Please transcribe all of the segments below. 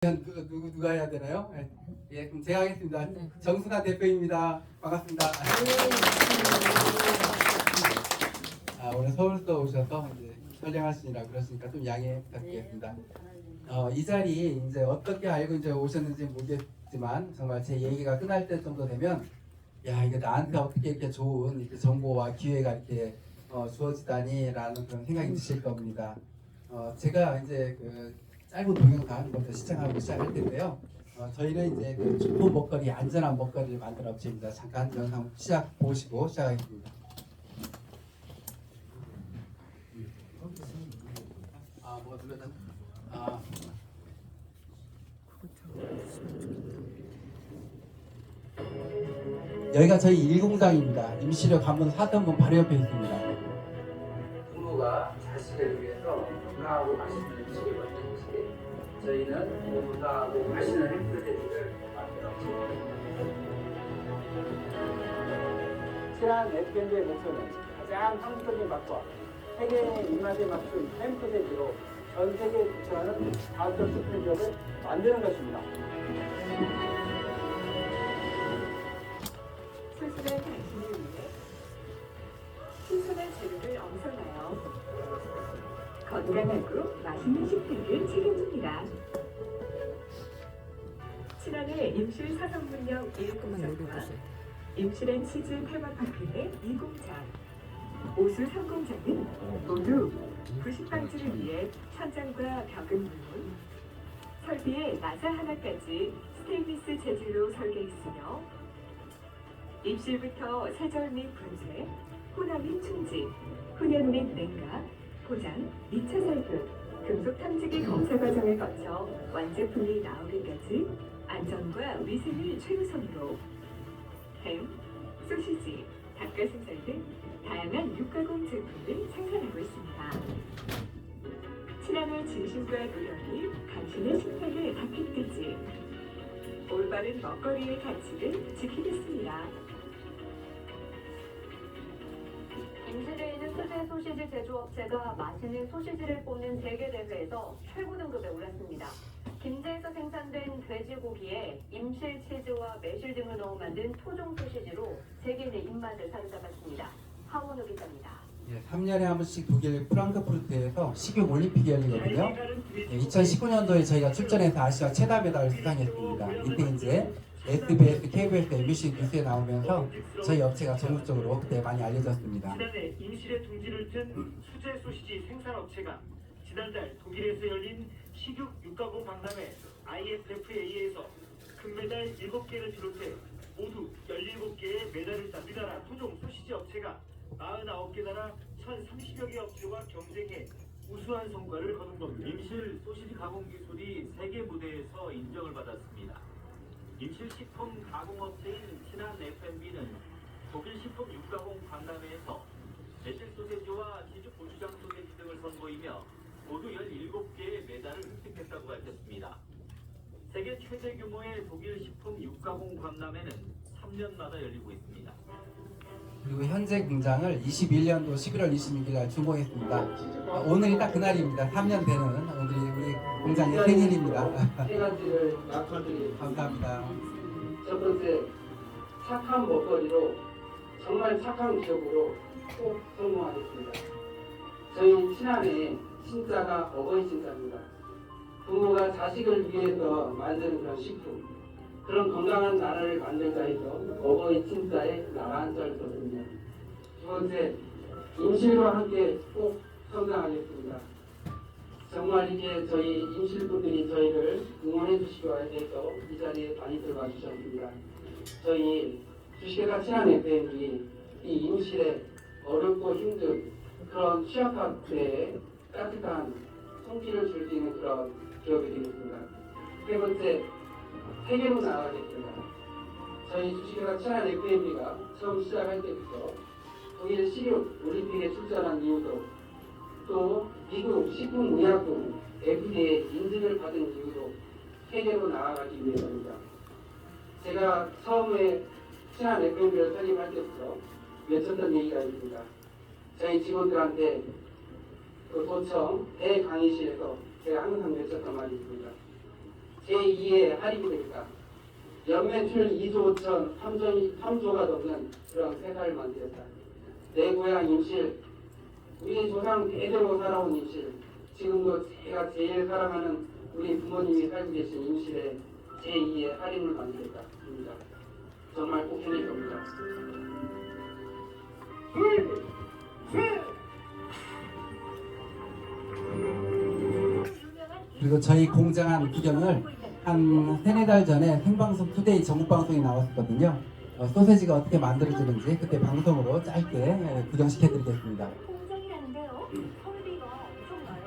누가 해야 되나요? 예, 그럼 제가 하겠습니다. 정순아 대표입니다. 반갑습니다. 오늘 서울서 오셔서 이제 촬영하시느라 그러시니까 좀 양해 부탁드리겠습니다. 이 자리 이제 어떻게 알고 이제 오셨는지 모르겠지만 정말 제 얘기가 끝날 때 정도 되면 야, 이게 나한테 어떻게 이렇게 좋은 이렇게 정보와 기회가 이렇게 주어지다니라는 그런 생각이 드실 겁니다. 제가 이제 그 짧은 동영상 먼저 시청하고 시작할 텐데요. 저희는 이제 그 주포 먹거리, 안전한 먹거리를 만들어 업체입니다. 잠깐 영상 보시고 시작하겠습니다. 뭐가 눌렀나? 여기가 저희 일공장입니다. 임시력 한번 사등분 바로 옆에 있습니다. 부모가 자식을 위해서 건강하고 맛있는 음식을 만드는 시대. 저희는 건강하고 맛있는 햄스테이크를 만들어 친한 F&B의 목표는 가장 한국적인 맛과 세계인의 입맛에 맞춘 햄스테이크로 전 세계에 진출하는 가격 슈퍼숍을 만드는 것입니다. 소중한 당신을 위해 신선한 재료를 엄선하여 건강하고 맛있는 식품을 책임집니다. 친환의 임실 사성분역 1공장과 임실앤 치즈 테마파크의 2공장, 오수 3공장은 모두 부식 방지를 위해 천장과 벽은 물론 설비의 나사 하나까지 스테인리스 재질로 설계했으며 입실부터 세절 및 분쇄, 혼합 및 충지, 훈연 및 냉각, 포장, 2차 살균, 금속 탐지기 검사 과정을 거쳐 완제품이 나오기까지 안전과 위생을 최우선으로 햄, 소시지, 닭가슴살 등 다양한 육가공 제품을 생산하고 있습니다. 친환의 진심과 노력이 당신의 식탁을 닦기까지 올바른 먹거리의 가치를 지키겠습니다. 임실에 있는 수제 소시지 제조업체가 맛있는 소시지를 뽑는 세계대회에서 최고 등급에 올랐습니다. 김제에서 생산된 돼지고기에 임실 치즈와 매실 등을 넣어 만든 토종 소시지로 세계인의 입맛을 사로잡았습니다. 하원우 기자입니다. 3년에 한 번씩 독일 프랑크푸르트에서 식욕 올림픽이 열리거든요. 2019년도에 저희가 출전해서 아시아 최다 메달을 수상했습니다. 이때 이제 SBS, KBS, MBC 뉴스에 나오면서 저희 업체가 전국적으로 그때 많이 알려졌습니다. 지난해 임실에 둥지를 튼 수제 소시지 생산업체가 지난달 독일에서 열린 식육 육가공 박람회 IFFA에서 금메달 7개를 비롯해 모두 17개의 메달을 딴 우리나라 토종 소시지 업체가 49개 나라 1,030여 개 업체와 경쟁해 우수한 성과를 거둔 겁니다. 임실 소시지 가공 기술이 세계 무대에서 인정을 받았습니다. 임실 식품 가공업체인 친한 F&B는 독일 식품 육가공 박람회에서 매실 소세지와 치즈 고추장 소세지 등을 선보이며 모두 17개의 메달을 획득했다고 밝혔습니다. 세계 최대 규모의 독일 식품 육가공 박람회는 3년마다 열리고 있습니다. 그리고 현재 공장을 21년도 11월 26일 준공했습니다. 오늘이 딱 그날입니다. 3년 되는 오늘이 우리 공장의 생일입니다. 세 가지를 약속드리겠습니다. 감사합니다. 첫 번째, 착한 먹거리로 정말 착한 기업으로 꼭 성공하겠습니다. 저희 친한의 신자가 어버이 신자입니다. 부모가 자식을 위해서 만드는 그런 식품, 그런 건강한 나라를 만들자 해서 어버이 친자의 나라 한자를 썼습니다. 두 번째, 임실과 함께 꼭 성장하겠습니다. 정말 이게 저희 임실분들이 저희를 응원해 주시기 위해서 이 자리에 많이 들어와 주셨습니다. 저희 주식회사 친한 FM이 이 임실에 어렵고 힘든 그런 취약한 때에 따뜻한 손길을 줄 수 있는 그런 기업이 되겠습니다. 세 번째, 세계로 나아가겠습니다. 저희 주식회사 친한 FM이가 처음 시작할 때부터 독일 식욕 올림픽에 출전한 이유도 또 미국 식품의약품 FDA 인증을 받은 이유도 세계로 나아가기 위해서입니다. 제가 처음에 친한 FM을 설립할 때부터 외쳤던 얘기가 있습니다. 저희 직원들한테 그 도청 대강의실에서 제가 항상 외쳤던 말이 있습니다. 제2의 할인이 되니까 연매출 2조 5천 3조가 넘는 그런 회사를 만들었다. 내 고향 임실, 우리 조상 대대로 살아온 임실, 지금도 제가 제일 사랑하는 우리 부모님이 살고 계신 임실에 제2의 할인을 만들었다입니다. 정말 꼭 해낼 겁니다. 그리고 저희 공장 한 구경을 한 3-4달 전에 생방송 투데이 전국 방송에 나왔었거든요. 소세지가 어떻게 만들어지는지 그때 방송으로 짧게 구경시켜드리겠습니다. 공장이라는데요. 설비가 엄청나요.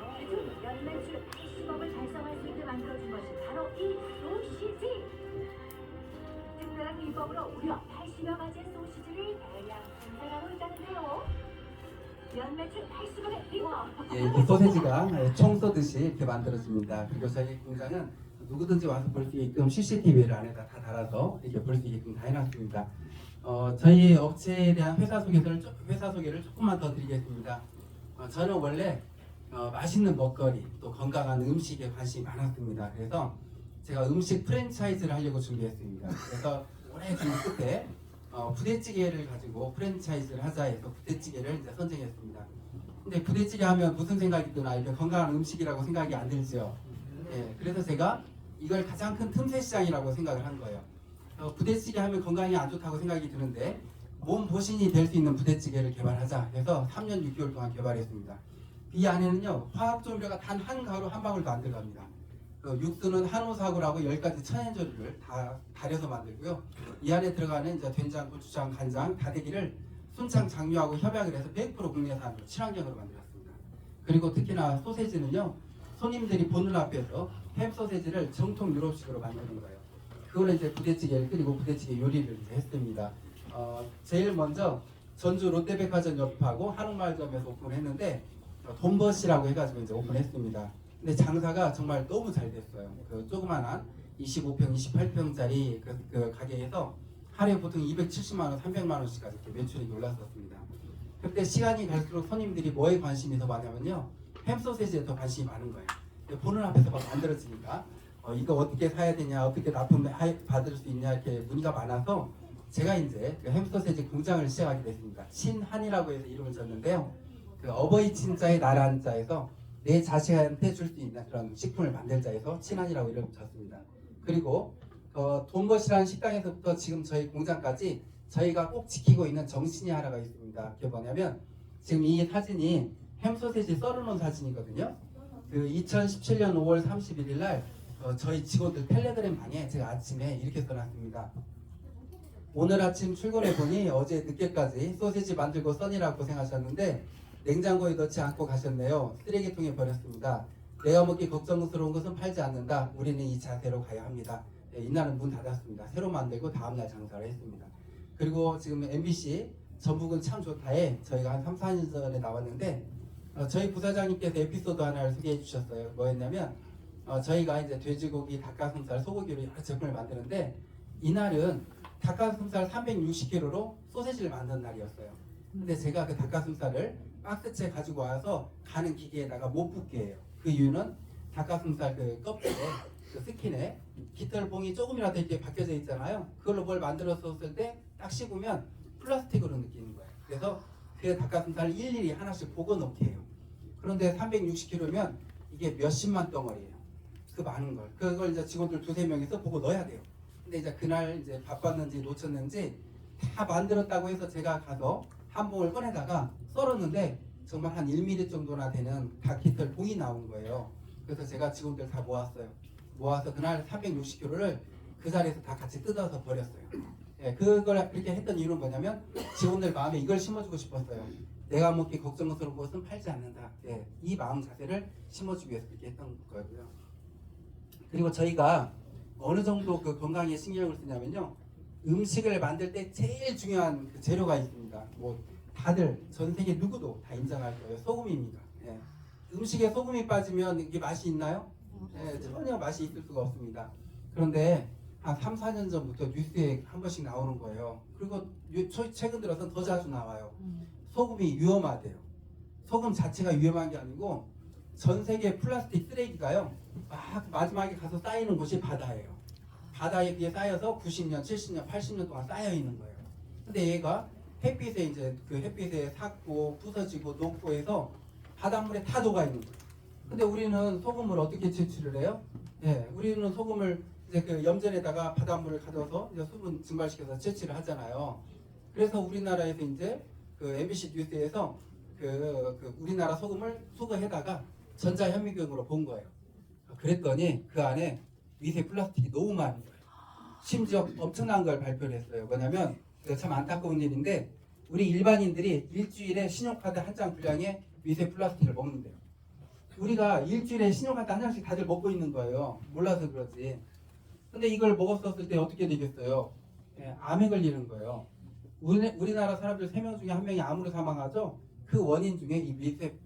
연매출 80억을 달성할 수 있게 만들어준 것이 바로 이 소시지. 특별한 비법으로 무려 80여 가지의 소시지를 대량 생산하고 있다는데요. 연매출 80억의 비법. 예, 이렇게 소세지가 총 쏘듯이 이렇게 만들어집니다. 그리고 저희 공장은 누구든지 와서 볼 수 있게끔 CCTV를 안에다 다 달아서 이렇게 볼 수 있게끔 다 해놨습니다. 저희 업체에 대한 회사 소개를 조금만 더 드리겠습니다. 저는 원래 맛있는 먹거리 또 건강한 음식에 관심이 많았습니다. 그래서 제가 음식 프랜차이즈를 하려고 준비했습니다. 그래서 올해 좀 끝에 부대찌개를 가지고 프랜차이즈를 하자 해서 부대찌개를 이제 선정했습니다. 근데 부대찌개 하면 무슨 생각이 드나? 이렇게 건강한 음식이라고 생각이 안 들죠. 예, 그래서 제가 이걸 가장 큰 틈새 시장이라고 생각을 한 거예요. 부대찌개 하면 건강이 안 좋다고 생각이 드는데 몸 보신이 될 수 있는 부대찌개를 개발하자 해서 3년 6개월 동안 개발했습니다. 이 안에는요 화학 조미료가 단 한 가루 한 방울도 안 들어갑니다. 육수는 한우사구라고 10가지 천연조리를 다 달여서 만들고요. 이 안에 들어가는 이제 된장, 고추장, 간장, 다대기를 순창 장류하고 협약을 해서 100% 국내산으로 친환경으로 만들었습니다. 그리고 특히나 소세지는요 손님들이 보는 앞에서 햄 소세지를 정통 유럽식으로 만드는 거예요. 그거를 이제 부대찌개를 끓이고 부대찌개 요리를 이제 했습니다. 제일 먼저 전주 롯데백화점 옆하고 한옥마을점에서 오픈했는데 돈버시라고 해가지고 이제 오픈했습니다. 근데 장사가 정말 너무 잘 됐어요. 그 조그만한 25평, 28평짜리 그 가게에서 하루에 보통 270만 원, 300만 원씩까지 이렇게 매출이 올랐었습니다. 그때 시간이 갈수록 손님들이 뭐에 관심이 더 많냐면요, 햄 소세지에 더 관심이 많은 거예요. 보는 앞에서 막 만들어지니까 이거 어떻게 사야 되냐, 어떻게 납품 받을 수 있냐 이렇게 문의가 많아서 제가 이제 그 햄소세지 공장을 시작하게 됐습니다. 신한이라고 해서 이름을 졌는데요. 그 어버이 친자의 나라는 자에서 내 자식한테 줄 수 있는 그런 식품을 만들자 해서 신한이라고 이름을 졌습니다. 그리고 돈버시라는 식당에서부터 지금 저희 공장까지 저희가 꼭 지키고 있는 정신이 하나가 있습니다. 그게 뭐냐면 지금 이 사진이 햄소세지 썰어놓은 사진이거든요. 그 2017년 5월 31일 날 저희 직원들 텔레그램 방에 제가 아침에 이렇게 써놨습니다. 오늘 아침 출근해 보니 어제 늦게까지 소시지 만들고 써니라고 고생하셨는데 냉장고에 넣지 않고 가셨네요. 쓰레기통에 버렸습니다. 내가 먹기 걱정스러운 것은 팔지 않는다. 우리는 이 자세로 가야 합니다. 네, 이날은 문 닫았습니다. 새로 만들고 다음날 장사를 했습니다. 그리고 지금 MBC 전북은 참 좋다에 저희가 한 3-4년 전에 나왔는데 저희 부사장님께서 에피소드 하나를 소개해 주셨어요. 뭐였냐면 저희가 이제 돼지고기, 닭가슴살, 소고기로 여러 제품을 만드는데 이날은 닭가슴살 360kg로 소세지를 만든 날이었어요. 근데 제가 그 닭가슴살을 박스째 가지고 와서 가는 기계에다가 못 붓게 해요. 그 이유는 닭가슴살 그 껍질에 그 스킨에 깃털 봉이 조금이라도 이렇게 박혀져 있잖아요. 그걸로 뭘 만들었을 때 딱 씹으면 플라스틱으로 느끼는 거예요. 그래서 그 닭가슴살을 일일이 하나씩 보고 넣게 해요. 그런데 360kg면 이게 몇십만 덩어리예요. 그 많은 걸. 그걸 이제 직원들 2-3명이서 보고 넣어야 돼요. 근데 이제 그날 이제 바빴는지 놓쳤는지 다 만들었다고 해서 제가 가서 한 봉을 꺼내다가 썰었는데 정말 한 1mm 정도나 되는 닭 깃털 봉이 나온 거예요. 그래서 제가 직원들 다 모았어요. 모아서 그날 360kg를 그 자리에서 다 같이 뜯어서 버렸어요. 예, 그걸 그렇게 했던 이유는 뭐냐면 직원들 마음에 이걸 심어주고 싶었어요. 내가 먹기 걱정스러운 것은 팔지 않는다. 예, 이 마음 자세를 심어주기 위해서 그렇게 했던 거고요. 그리고 저희가 어느 정도 그 건강에 신경을 쓰냐면요, 음식을 만들 때 제일 중요한 그 재료가 있습니다. 뭐 다들 전 세계 누구도 다 인정할 거예요. 소금입니다. 예. 음식에 소금이 빠지면 이게 맛이 있나요? 예, 전혀 맛이 있을 수가 없습니다. 그런데 한 3-4년 전부터 뉴스에 한 번씩 나오는 거예요. 그리고 최근 들어서 더 자주 나와요. 소금이 위험하대요. 소금 자체가 위험한 게 아니고 전 세계 플라스틱 쓰레기가요. 막 마지막에 가서 쌓이는 곳이 바다예요. 바다에 비해 쌓여서 90년, 70년, 80년 동안 쌓여 있는 거예요. 근데 얘가 햇빛에 이제 그 햇빛에 삭고 부서지고 녹고 해서 바닷물에 다 녹아 있는 거예요. 근데 우리는 소금을 어떻게 채취를 해요? 예, 우리는 소금을 이제 그 염전에다가 바닷물을 가져서 이제 수분 증발시켜서 채취를 하잖아요. 그래서 우리나라에서 이제 그 MBC 뉴스에서 그 우리나라 소금을 수거해다가 전자현미경으로 본 거예요. 그랬더니 그 안에 미세 플라스틱이 너무 많은 거예요. 심지어 엄청난 걸 발표를 했어요. 뭐냐면 참 안타까운 일인데 우리 일반인들이 일주일에 신용카드 한 장 분량의 미세 플라스틱을 먹는데요. 우리가 일주일에 신용카드 한 장씩 다들 먹고 있는 거예요. 몰라서 그렇지. 근데 이걸 먹었었을 때 어떻게 되겠어요? 예, 암에 걸리는 거예요. 우리나라 사람들 3명 중에 1명이 암으로 사망하죠. 그 원인 중에 이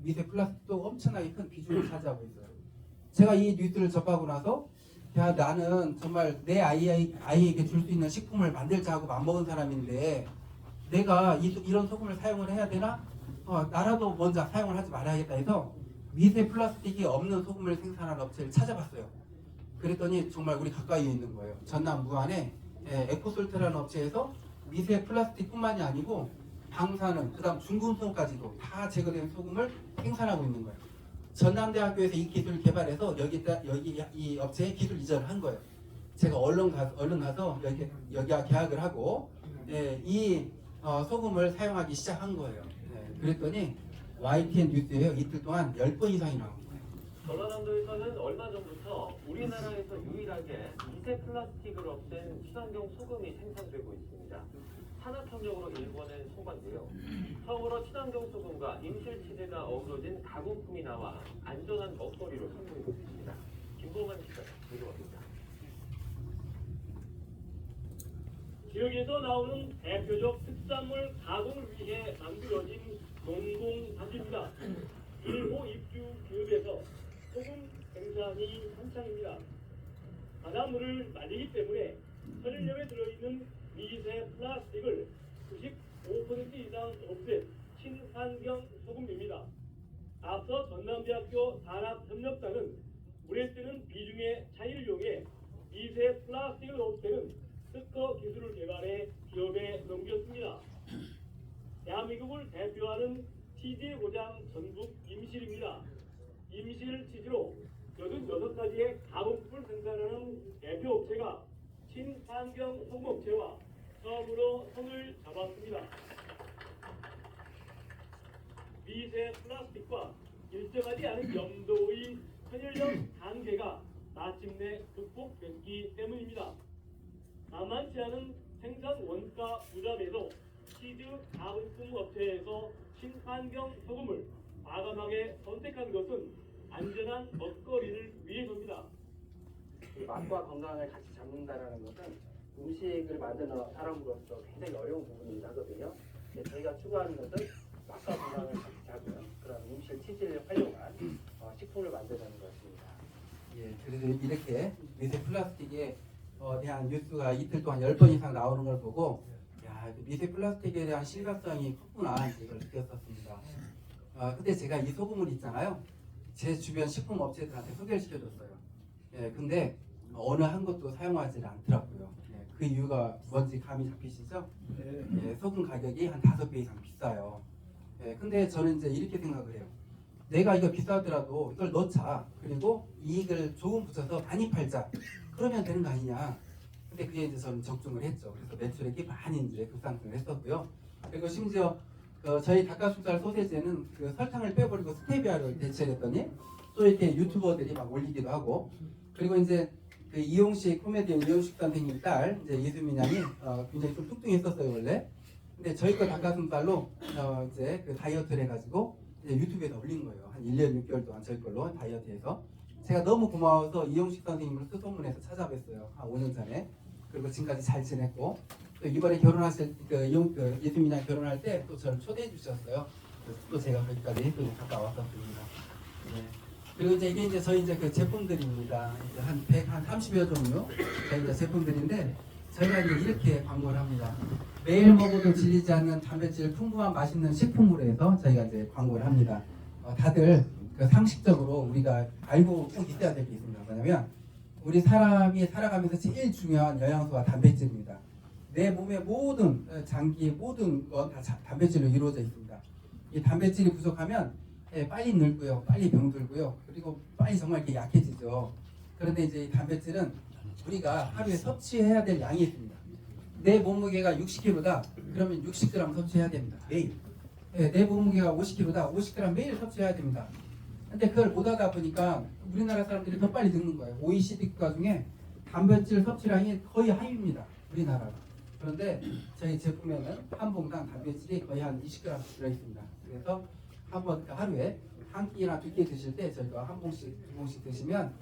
미세 플라스틱도 엄청나게 큰 비중을 차지하고 있어요. 제가 이 뉴스를 접하고 나서 야, 나는 정말 내 아이에게 줄 수 있는 식품을 만들자 하고 맘먹은 사람인데 내가 이런 소금을 사용을 해야 되나? 나라도 먼저 사용을 하지 말아야겠다 해서 미세 플라스틱이 없는 소금을 생산하는 업체를 찾아봤어요. 그랬더니 정말 우리 가까이에 있는 거예요. 전남 무안에 에코솔트라는 업체에서 미세 플라스틱뿐만이 아니고 방사능, 그다음 중금속까지도 다 제거된 소금을 생산하고 있는 거예요. 전남대학교에서 이 기술을 개발해서 여기 이 업체에 기술 이전을 한 거예요. 제가 얼른 가서 여기와 계약을 하고 이 소금을 사용하기 시작한 거예요. 그랬더니 YTN 뉴스에요. 이틀 동안 10번 이상이 나온 거예요. 전라남도에서는 얼마 전부터 우리나라에서 유일하게 미세 플라스틱을 없앤 친환경 소금이 생산되고 있습니다. 산업협력으로 일본엔 소관되어 처음으로 친환경 소금과 임실치즈가 어우러진 가공품이 나와 안전한 먹거리로 선보이고 있습니다. 김보만 기자 보도합니다. 지역에서 나오는 대표적 특산물 가공을 위해 만들어진 농공단지입니다. 1호 입주 기업에서 소금 생산이 한창입니다. 바닷물을 말리기 때문에 천일염에 들어있는 미세 플라스틱을 95% 이상 없앤 친환경 소금입니다. 앞서 전남대학교 산업협력단은 물에 뜨는 비중의 차이를 이용해 미세 플라스틱을 없애는 특허 기술을 개발해 기업에 넘겼습니다. 대한민국을 대표하는 치즈의 고장 전북 임실입니다. 임실 치즈로 86가지의 가공품을 생산하는 대표 업체가 친환경 소금업체와 처음으로 손을 잡았습니다. 미세 플라스틱과 일정하지 않은 염도의 천일염 단계가 마침내 극복됐기 때문입니다. 만만치 않은 생산 원가 부담에도 치즈 가공품 업체에서 친환경 소금을 과감하게 선택한 것은 안전한 먹거리를 위해서입니다. 맛과 건강을 같이 잡는다라는 것은 음식을 만드는 사람으로서 굉장히 어려운 부분이긴 하거든요. 저희가 추구하는 것은 맛과 건강을 같이 잡는 그런 임실 치즈를 활용한 식품을 만드는 것입니다. 예, 그래서 이렇게 미세 플라스틱에 대한 뉴스가 이틀 동안 10번 이상 나오는 걸 보고 야, 미세 플라스틱에 대한 심각성이 컸구나 이걸 느꼈었습니다. 근데 제가 이 소금을 있잖아요. 제 주변 식품 업체들한테 소개를 시켜줬어요. 예, 근데 어느 한 곳도 사용하지 않더라고요. 예, 그 이유가 뭔지 감이 잡히시죠? 예, 소금 가격이 한 5배 이상 비싸요. 예, 근데 저는 이제 이렇게 생각을 해요. 내가 이거 비싸더라도 이걸 넣자. 그리고 이익을 조금 붙여서 많이 팔자. 그러면 되는 거 아니냐. 근데 그게 이제 저는 적중을 했죠. 그래서 매출액이 많이 이제 급상승을 했었고요. 그리고 심지어 저희 닭가슴살 소세지에는 그 설탕을 빼버리고 스테비아를 대체했더니 또 이렇게 유튜버들이 막 올리기도 하고, 그리고 이제 그 이용식 코미디언 이용식 선생님 딸 이제 이수민 양이 굉장히 좀 뚱뚱했었어요 원래. 근데 저희 거 닭가슴살로 이제 그 다이어트를 해가지고 이제 유튜브에다 올린 거예요. 한 1년 6개월 동안 저희 걸로 다이어트해서. 제가 너무 고마워서 이용식 선생님을 수소문해서 찾아뵀어요. 한 5년 전에. 그리고 지금까지 잘 지냈고, 또 이번에 결혼하실 이수민 양 결혼할 때 또 저를 초대해 주셨어요. 그래서 또 제가 거기까지 또 갔다 왔었습니다. 네. 그리고 이제 이게 이제 저희 이제 그 제품들입니다. 이제 한 30여 종류 저희 이제 제품들인데 저희가 이제 이렇게 광고를 합니다. 매일 먹어도 질리지 않는 단백질 풍부한 맛있는 식품으로 해서 저희가 이제 광고를 합니다. 다들 그 상식적으로 우리가 알고 꼭 있어야 될 게 있습니다. 뭐냐면 우리 사람이 살아가면서 제일 중요한 영양소가 단백질입니다. 내 몸의 모든 장기 모든 건 다 단백질로 이루어져 있습니다. 이 단백질이 부족하면 빨리 늙고요, 빨리 병들고요, 그리고 빨리 정말 이렇게 약해지죠. 그런데 이제 이 단백질은 우리가 하루에 섭취해야 될 양이 있습니다. 내 몸무게가 60kg다. 그러면 60g 섭취해야 됩니다. 매일. 내 몸무게가 50kg다. 50g 매일 섭취해야 됩니다. 근데 그걸 못하다 보니까 우리나라 사람들이 더 빨리 늙는 거예요. OECD 국가 중에 단백질 섭취량이 거의 하위입니다. 우리나라가. 그런데 저희 제품에는 한 봉당 단백질이 거의 한 20g 들어있습니다. 그래서 하루에 한 끼나 두 끼 드실 때 저희가 한 봉씩, 두 봉씩 드시면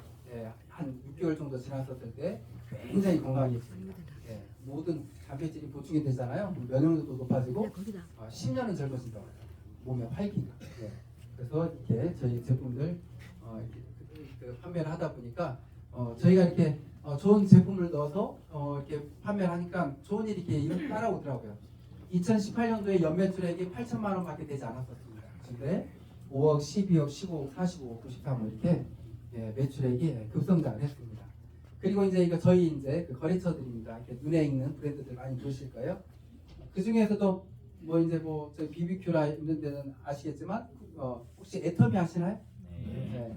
한 6개월 정도 지났었을 때 굉장히 건강해집니다. 모든 단백질이 보충이 되잖아요. 면역력도 높아지고 10년은 젊어진다고 해요. 몸의 활기가. 그래서 이렇게 저희 제품들 이렇게 판매를 하다 보니까 저희가 이렇게 좋은 제품을 넣어서 이렇게 판매를 하니까 좋은 일이 이렇게 따라오더라고요. 2018년도에 연매출액이 8천만 원밖에 되지 않았었습니다. 근데 5억, 12억, 15억, 45억, 93억 이렇게 매출액이 급성장을 했습니다. 그리고 이제 이거 저희 이제 그 거래처들입니다. 이렇게 눈에 익는 브랜드들 많이 보실 거예요. 그 중에서도 뭐 이제 뭐 저희 BBQ라 이런 데는 아시겠지만 혹시 애터미 아시나요? 네.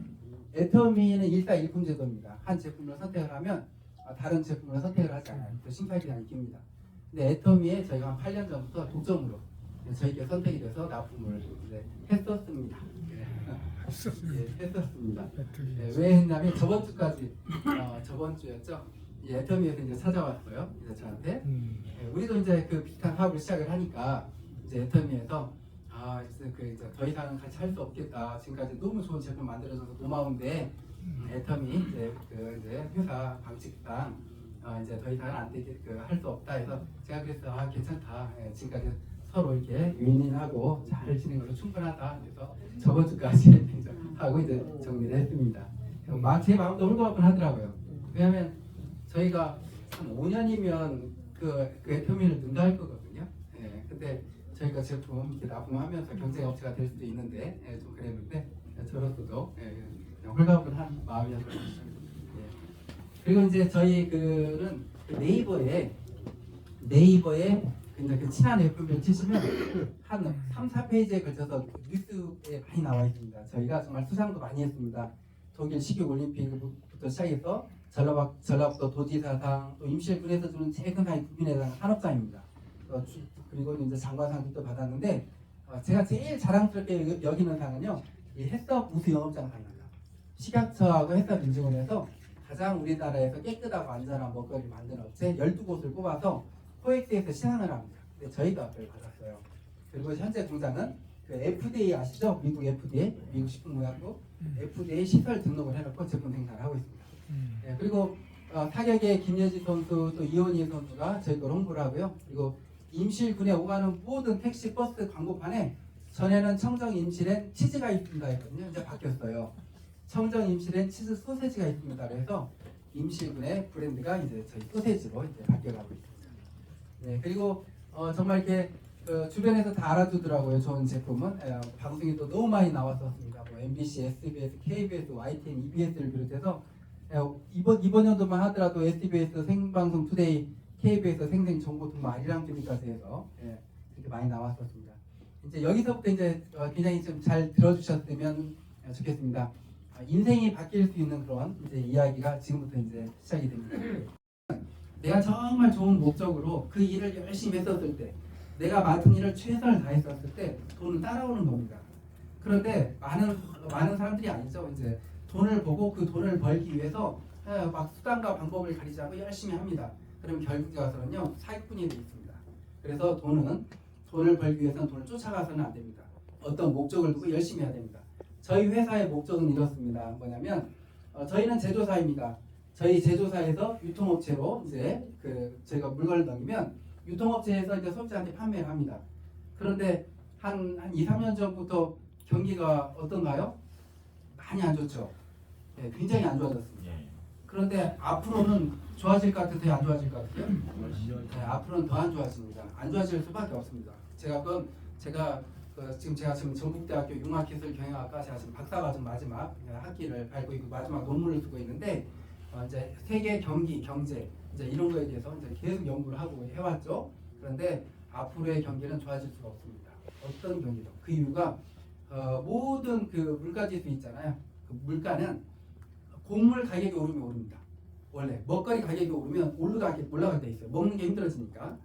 애터미는 일사일품 제도입니다. 한 제품을 선택을 하면 다른 제품을 선택을 하지 않아요. 그 심사기간이 깁니다. 근데 애터미에 저희가 한 8년 전부터 독점으로 저희가 선택이 돼서 납품을 이제 했었습니다. 했었습니다. 왜 했냐면 저번 주까지 저번 주였죠. 애터미에서 이제 찾아왔어요. 이제 저한테 우리도 이제 그 비슷한 사업을 시작을 하니까 이제 애터미에서 이제 더 이상은 같이 할 수 없겠다. 지금까지 너무 좋은 제품 만들어줘서 고마운데 애터미 이제 회사 방식상 이제 더 이상은 안 되게 할 수 없다 해서 제가 그래서 괜찮다. 지금까지 서로 이렇게 윈윈하고 잘 지낸 걸로 충분하다. 그래서 저번 주까지 하고 이제 정리를 했습니다. 제 마음도 홀가분하더라고요. 왜냐하면 저희가 한 5년이면 그 애터미를 넣는다 할 거거든요. 근데 저희가 제품 이렇게 납품하면서 경쟁 업체가 될 수도 있는데 좀 그랬는데 저로서도 그냥 홀가분한 마음이었어요. 그리고 이제 저희 그는 네이버에 이제 그 친한 애플을 치시면 한 3, 4페이지에 걸쳐서 뉴스에 많이 나와 있습니다. 저희가 정말 수상도 많이 했습니다. 독일 식육 올림픽부터 시작해서 전라북도 도지사상, 또 임실군에서 주는 제일 큰 상이 국민의당 산업상입니다. 그리고 이제 장관상도 받았는데 제가 제일 자랑스럽게 여기는 상은요, 이 햇섭 우수 영업장 상입니다. 식약처하고 햇섭인증원에서 가장 우리나라에서 깨끗하고 안전한 먹거리를 만드는 업체 12곳을 뽑아서 코엑스에서 시상을 합니다. 근데 저희가 그걸 받았어요. 그리고 현재 공장은 그 FDA 아시죠? 미국 FDA, 미국 식품의약국 FDA 시설 등록을 해놓고 제품 생산을 하고 있습니다. 그리고 타격의 김예지 선수 또 이원희 선수가 저희 걸 홍보를 하고요. 그리고 임실군에 오가는 모든 택시 버스 광고판에 전에는 청정 임실엔 치즈가 있습니다 했거든요. 이제 바뀌었어요. 청정 임실엔 치즈 소세지가 있습니다. 그래서 임실군의 브랜드가 이제 저희 소세지로 이제 바뀌어가고 있습니다. 그리고 정말 이렇게 주변에서 다 알아주더라고요. 좋은 제품은 방송이 또 너무 많이 나왔었습니다. 뭐 MBC, SBS, KBS, YTN, EBS를 비롯해서 이번 연도만 하더라도 SBS 생방송 투데이, KBS 생생 정보 동마 아리랑 TV까지 해서 이렇게 많이 나왔었습니다. 이제 여기서부터 이제 굉장히 좀 잘 들어주셨으면 좋겠습니다. 인생이 바뀔 수 있는 그런 이제 이야기가 지금부터 이제 시작이 됩니다. 내가 정말 좋은 목적으로 그 일을 열심히 했었을 때, 내가 맡은 일을 최선을 다했었을 때 돈은 따라오는 겁니다. 그런데 많은 사람들이 아니죠. 이제 돈을 보고 그 돈을 벌기 위해서 막 수단과 방법을 가리지 않고 열심히 합니다. 그럼 결국에 가서는요, 사기꾼이 되어 있습니다. 그래서 돈을 벌기 위해서는 돈을 쫓아가서는 안 됩니다. 어떤 목적을 두고 열심히 해야 됩니다. 저희 회사의 목적은 이렇습니다. 뭐냐면 저희는 제조사입니다. 저희 제조사에서 유통업체로 이제 저희가 물건을 넘기면 유통업체에서 이제 소비자한테 판매를 합니다. 그런데 한 2, 3년 전부터 경기가 어떤가요? 많이 안 좋죠. 굉장히 안 좋아졌습니다. 그런데 앞으로는 좋아질 것 같으세요? 안 좋아질 것 같아요? 앞으로는 더 안 좋아집니다. 안 좋아질 수밖에 없습니다. 제가 지금 제가 지금 전북대학교 융합기술경영학과 제가 지금 박사과정 마지막 학기를 밟고 있고 마지막 논문을 쓰고 있는데 이제 세계 경기, 경제 이제 이런 거에 대해서 이제 계속 연구를 하고 해왔죠. 그런데 앞으로의 경기는 좋아질 수가 없습니다. 어떤 경기도 그 이유가 모든 그 물가지수 있잖아요. 그 물가는 곡물 가격이 오르면 오릅니다. 원래 먹거리 가격이 오르면 올라갈 때 있어요. 먹는 게 힘들어지니까.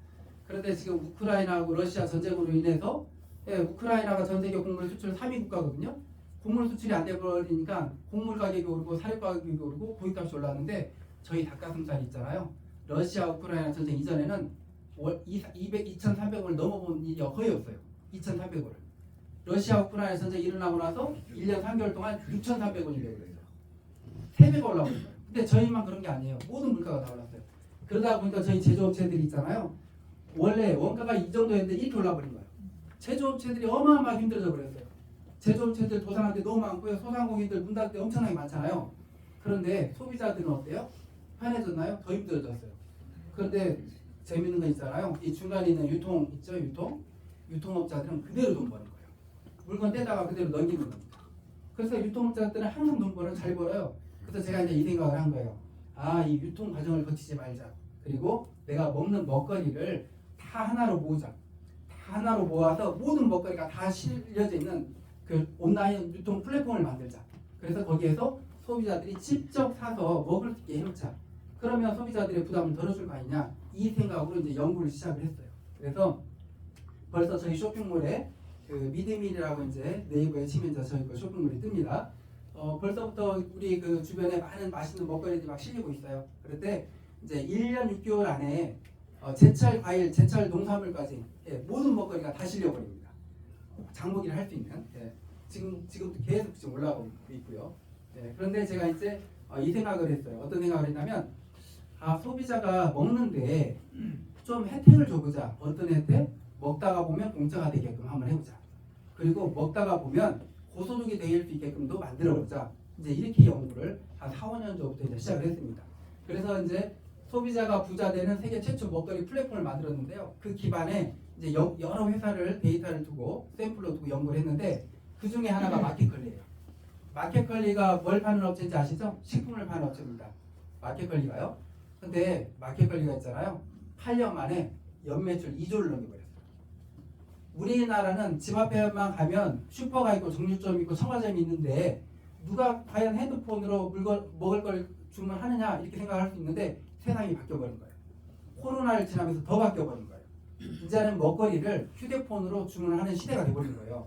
그런데 지금 우크라이나하고 러시아 전쟁으로 인해서 우크라이나가 전 세계 곡물 수출 3위 국가거든요. 곡물 수출이 안 돼버리니까 곡물 가격이 오르고 사료 가격이 오르고 고기값이 올랐는데 저희 닭가슴살 있잖아요. 러시아 우크라이나 전쟁 이전에는 2,300원을 넘어본 일이 거의 없어요. 2,300원을. 러시아 우크라이나 전쟁 일어나고 나서 1년 3개월 동안 6,300원이 되고 그래요. 3배가 올라온 거예요. 근데 저희만 그런 게 아니에요. 모든 물가가 다 올랐어요. 그러다 보니까 저희 제조업체들이 있잖아요. 원래 원가가 이 정도였는데 이렇게 올라버린 거예요. 제조업체들이 어마어마하게 힘들어져 버렸어요. 제조업체들 도산할 때 너무 많고요. 소상공인들 문 닫을 때 엄청나게 많잖아요. 그런데 소비자들은 어때요? 편해졌나요? 더 힘들어졌어요. 그런데 재밌는 거 있잖아요. 이 중간에 있는 유통 있죠? 유통업자들은 그대로 돈 버는 거예요. 물건 떼다가 그대로 넘기는 겁니다. 그래서 유통업자들은 항상 돈 벌어요. 잘 벌어요. 그래서 제가 이제 이 생각을 한 거예요. 이 유통 과정을 거치지 말자. 그리고 내가 먹는 먹거리를 다 하나로 모으자. 다 하나로 모아서 모든 먹거리가 다 실려져 있는 그 온라인 유통 플랫폼을 만들자. 그래서 거기에서 소비자들이 직접 사서 먹을 수 있게 해놓자. 그러면 소비자들의 부담을 덜어줄 거 아니냐. 이 생각으로 이제 연구를 시작을 했어요. 그래서 벌써 저희 쇼핑몰에 그 미드밀이라고 이제 네이버에 치면 저희 거 쇼핑몰이 뜹니다. 벌써부터 우리 그 주변에 많은 맛있는 먹거리들이 막 실리고 있어요. 그럴 때 이제 1년 6개월 안에 제철 과일, 제철 농산물까지 모든 먹거리가 다 실려버립니다. 장보기를 할 수 있는 지금도 계속 지금 올라오고 있고요. 그런데 제가 이제 이 생각을 했어요. 어떤 생각을 했냐면 소비자가 먹는데 좀 혜택을 줘보자. 어떤 혜택? 먹다가 보면 공짜가 되게끔 한번 해보자. 그리고 먹다가 보면 고소득이 될 수 있게끔도 만들어보자. 이제 이렇게 연구를 한 4, 5년 전부터 이제 시작을 했습니다. 그래서 이제 소비자가 부자 되는 세계 최초 먹거리 플랫폼을 만들었는데요. 그 기반에 이제 여러 회사를 데이터를 두고 샘플로 두고 연구를 했는데 그 중에 하나가 마켓컬리예요. 마켓컬리가 뭘 파는 업체인지 아시죠? 식품을 파는 업체입니다. 마켓컬리가요. 근데 마켓컬리가 있잖아요. 8년 만에 연매출 2조를 넘겨버렸어요. 우리나라는 집 앞에만 가면 슈퍼가 있고 정육점이 있고 청화점이 있는데 누가 과연 핸드폰으로 먹을 걸 주문하느냐 이렇게 생각할 수 있는데 세상이 바뀌어버린 거예요. 코로나를 지나면서 더 바뀌어버린 거예요. 이제는 먹거리를 휴대폰으로 주문하는 시대가 돼버린 거예요.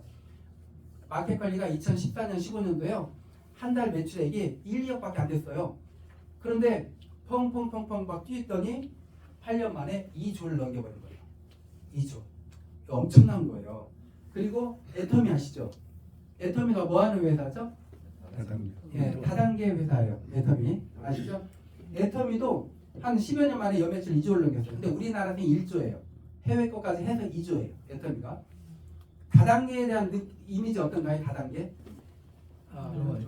마켓컬리가 2014년 15년도에요. 한 달 매출액이 1, 2억밖에 안 됐어요. 그런데 펑펑펑펑 막 뛰었더니 8년 만에 2조를 넘겨버린 거예요. 2조. 엄청난 거예요. 그리고 애터미 아시죠? 애터미가 뭐 하는 회사죠? 다단계 회사예요. 애터미 아시죠? 애터미도 한 10여 년 만에 연매출 2조를 넘겼어요. 근데 우리나라는 1조예요. 해외 거까지 해서 2조예요. 애터미가. 다단계에 대한 이미지 어떤가요? 다단계?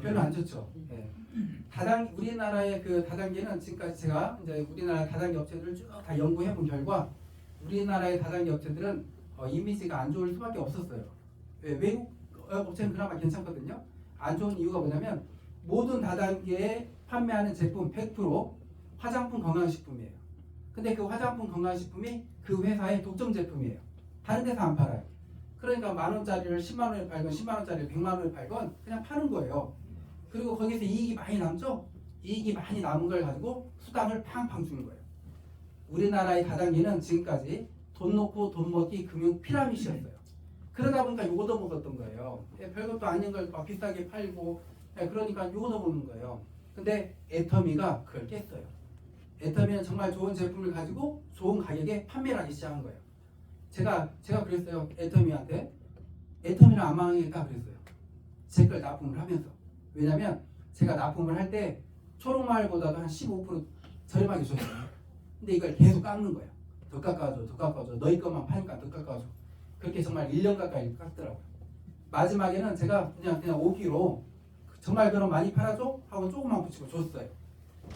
별로 안 좋죠. 우리나라의 그 다단계는 지금까지 제가 이제 우리나라 다단계 업체들을 쭉 다 연구해 본 결과 우리나라의 다단계 업체들은 이미지가 안 좋을 수밖에 없었어요. 외국 업체는 그나마 괜찮거든요. 안 좋은 이유가 뭐냐면 모든 다단계에 판매하는 제품 100% 화장품 건강식품이에요. 근데 그 화장품 건강식품이 그 회사의 독점 제품이에요. 다른 데서 안 팔아요. 그러니까 만원짜리를 10만원에 팔건 10만원짜리를 100만원에 팔건 그냥 파는 거예요. 그리고 거기서 이익이 많이 남죠? 이익이 많이 남은 걸 가지고 수당을 팡팡 주는 거예요. 우리나라의 다단계는 지금까지 돈 놓고 돈 먹기 금융 피라미드였어요. 그러다 보니까 요거 더 먹었던 거예요. 별것도 아닌 걸 막 비싸게 팔고 그러니까 요거 더 먹는 거예요. 근데 애터미가 그걸 깼어요. 애터미는 정말 좋은 제품을 가지고 좋은 가격에 판매를 하기 시작한 거예요. 제가 그랬어요. 애터미한테 애터미는 안 망하니까 그랬어요. 제 걸 납품을 하면서. 왜냐면 제가 납품을 할 때 초록마을보다도 한 15% 저렴하게 줬어요. 근데 이걸 계속 깎는 거예요. 더 깎아줘. 너희 것만 파니까 더 깎아줘. 그렇게 정말 1년 가까이 깎더라고요. 마지막에는 제가 그냥 오기로 정말 그럼 많이 팔아줘? 하고 조금만 붙이고 줬어요.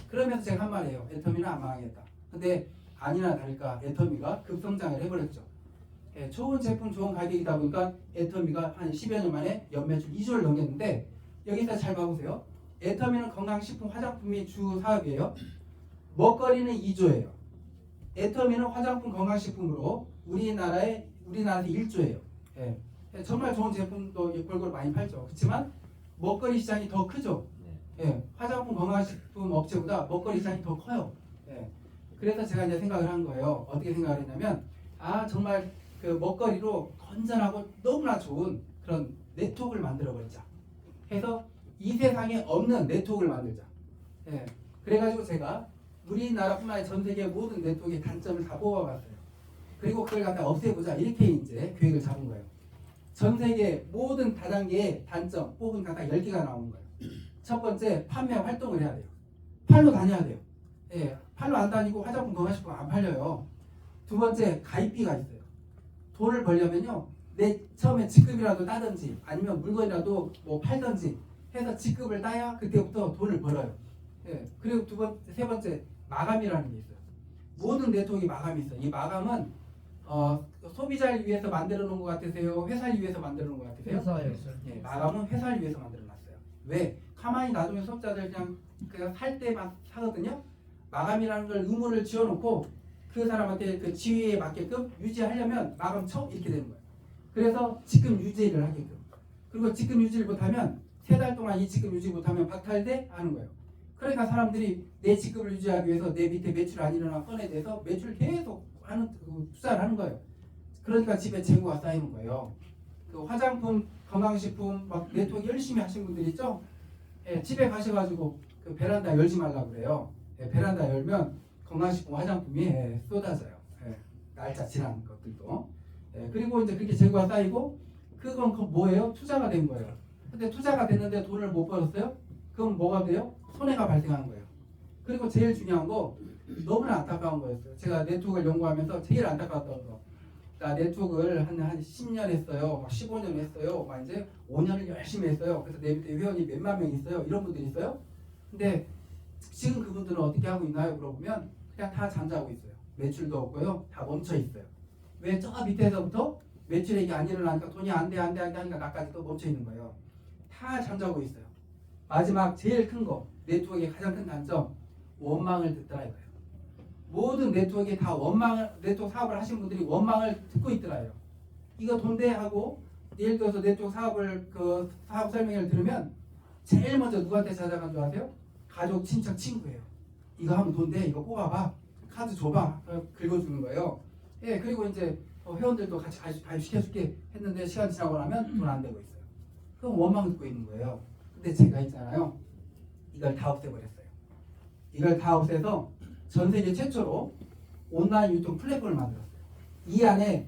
그러면서 제가 한 말이에요. 애터미는 안 망하겠다. 근데 아니나 다를까 애터미가 급성장을 해버렸죠. 예, 좋은 제품 좋은 가격이다 보니까 애터미가 한 10여 년 만에 연매출 2조를 넘겼는데 여기서 잘 봐보세요. 애터미는 건강식품 화장품이 주 사업이에요. 먹거리는 2조예요. 애터미는 화장품 건강식품으로 우리나라에서 1조예요. 예. 정말 좋은 제품도 골고루 많이 팔죠. 그렇지만 먹거리 시장이 더 크죠. 예. 화장품 건강식품 업체보다 먹거리 시장이 더 커요. 예. 그래서 제가 이제 생각을 한 거예요. 어떻게 생각을 했냐면 정말 그 먹거리로 건전하고 너무나 좋은 그런 네트워크를 만들어 버리자. 해서 이 세상에 없는 네트워크를 만들자. 예. 그래가지고 제가 우리나라뿐만 아니라 전 세계 모든 네트워크의 단점을 다 뽑아봤어요. 그리고 그걸 갖다 없애보자 이렇게 이제 계획을 잡은 거예요. 전 세계 모든 다단계의 단점 뽑은 갖다 10개가 나오는 거예요. 첫 번째, 판매 활동을 해야 돼요. 팔로 다녀야 돼요. 예, 팔로 안 다니고 화장품 건강식품 안 팔려요. 두 번째, 가입비가 있어요. 돈을 벌려면요, 내 처음에 직급이라도 따든지 아니면 물건이라도 뭐 팔든지 해서 직급을 따야 그때부터 돈을 벌어요. 예, 그리고 세 번째, 마감이라는 게 있어요. 모든 네트워크에 마감이 있어요. 이 마감은 소비자를 위해서 만들어 놓은 것 같으세요? 회사를 위해서 만들어 놓은 것 같으세요? 회사예요. 예, 마감은 회사를 위해서 만들어 놨어요. 왜? 가만히 놔두면 소비자들 그냥 살 때만 사거든요. 마감이라는 걸 의무를 지어놓고 그 사람한테 그 지위에 맞게끔 유지하려면 마감 쳐 이렇게 되는 거예요. 그래서 직급 유지를 하게끔. 그리고 직급 유지를 못하면 3달 동안 이 직급 유지 못하면 박탈돼 하는 거예요. 그러니까 사람들이 내 직급을 유지하기 위해서 내 밑에 매출 안 일어난 건에 대해서 매출 계속 투자를 하는 거예요. 그러니까 집에 재고가 쌓이는 거예요. 그 화장품, 건강식품 막 네트워크 열심히 하신 분들 있죠? 예, 집에 가셔가지고 그 베란다 열지 말라고 그래요. 예, 베란다 열면 건강식품 화장품이 쏟아져요. 예, 날짜 지난 것들도. 예, 그리고 이제 그렇게 재고가 쌓이고 그건 뭐예요? 투자가 된 거예요. 근데 투자가 됐는데 돈을 못 벌었어요? 그럼 뭐가 돼요? 손해가 발생한 거예요. 그리고 제일 중요한 거 너무나 안타까운 거였어요. 제가 네트워크를 연구하면서 제일 안타까웠던 거. 나 네트워크를 한 10년 했어요. 막 15년 했어요. 막 이제 5년을 열심히 했어요. 그래서 내 밑에 회원이 몇만 명 있어요. 이런 분들이 있어요. 근데 지금 그분들은 어떻게 하고 있나요? 물어보면 그냥 다 잠자고 있어요. 매출도 없고요. 다 멈춰 있어요. 왜? 저 밑에서부터 매출액이 안 일어나니까 돈이 안 돼 하니까 나까지 또 멈춰 있는 거예요. 다 잠자고 있어요. 마지막 제일 큰 거, 네트워크의 가장 큰 단점, 원망을 듣더라 이거예요. 모든 네트워크에 다 네트워크 사업을 하신 분들이 원망을 듣고 있더라요. 이거 돈대 하고 예를 들어서 네트워크 사업 설명회를 들으면 제일 먼저 누구한테 찾아간 줄 아세요? 가족, 친척, 친구예요. 이거 하면 돈대, 이거 뽑아봐, 카드 줘봐, 긁어주는 거예요. 예, 그리고 이제 회원들도 같이 가입시켜줄게 했는데 시간 지나고 나면 돈 안 되고 있어요. 그럼 원망 듣고 있는 거예요. 근데 제가 있잖아요. 이걸 다 없애버렸어요. 이걸 다 없애서 전 세계 최초로 온라인 유통 플랫폼을 만들었어요. 이 안에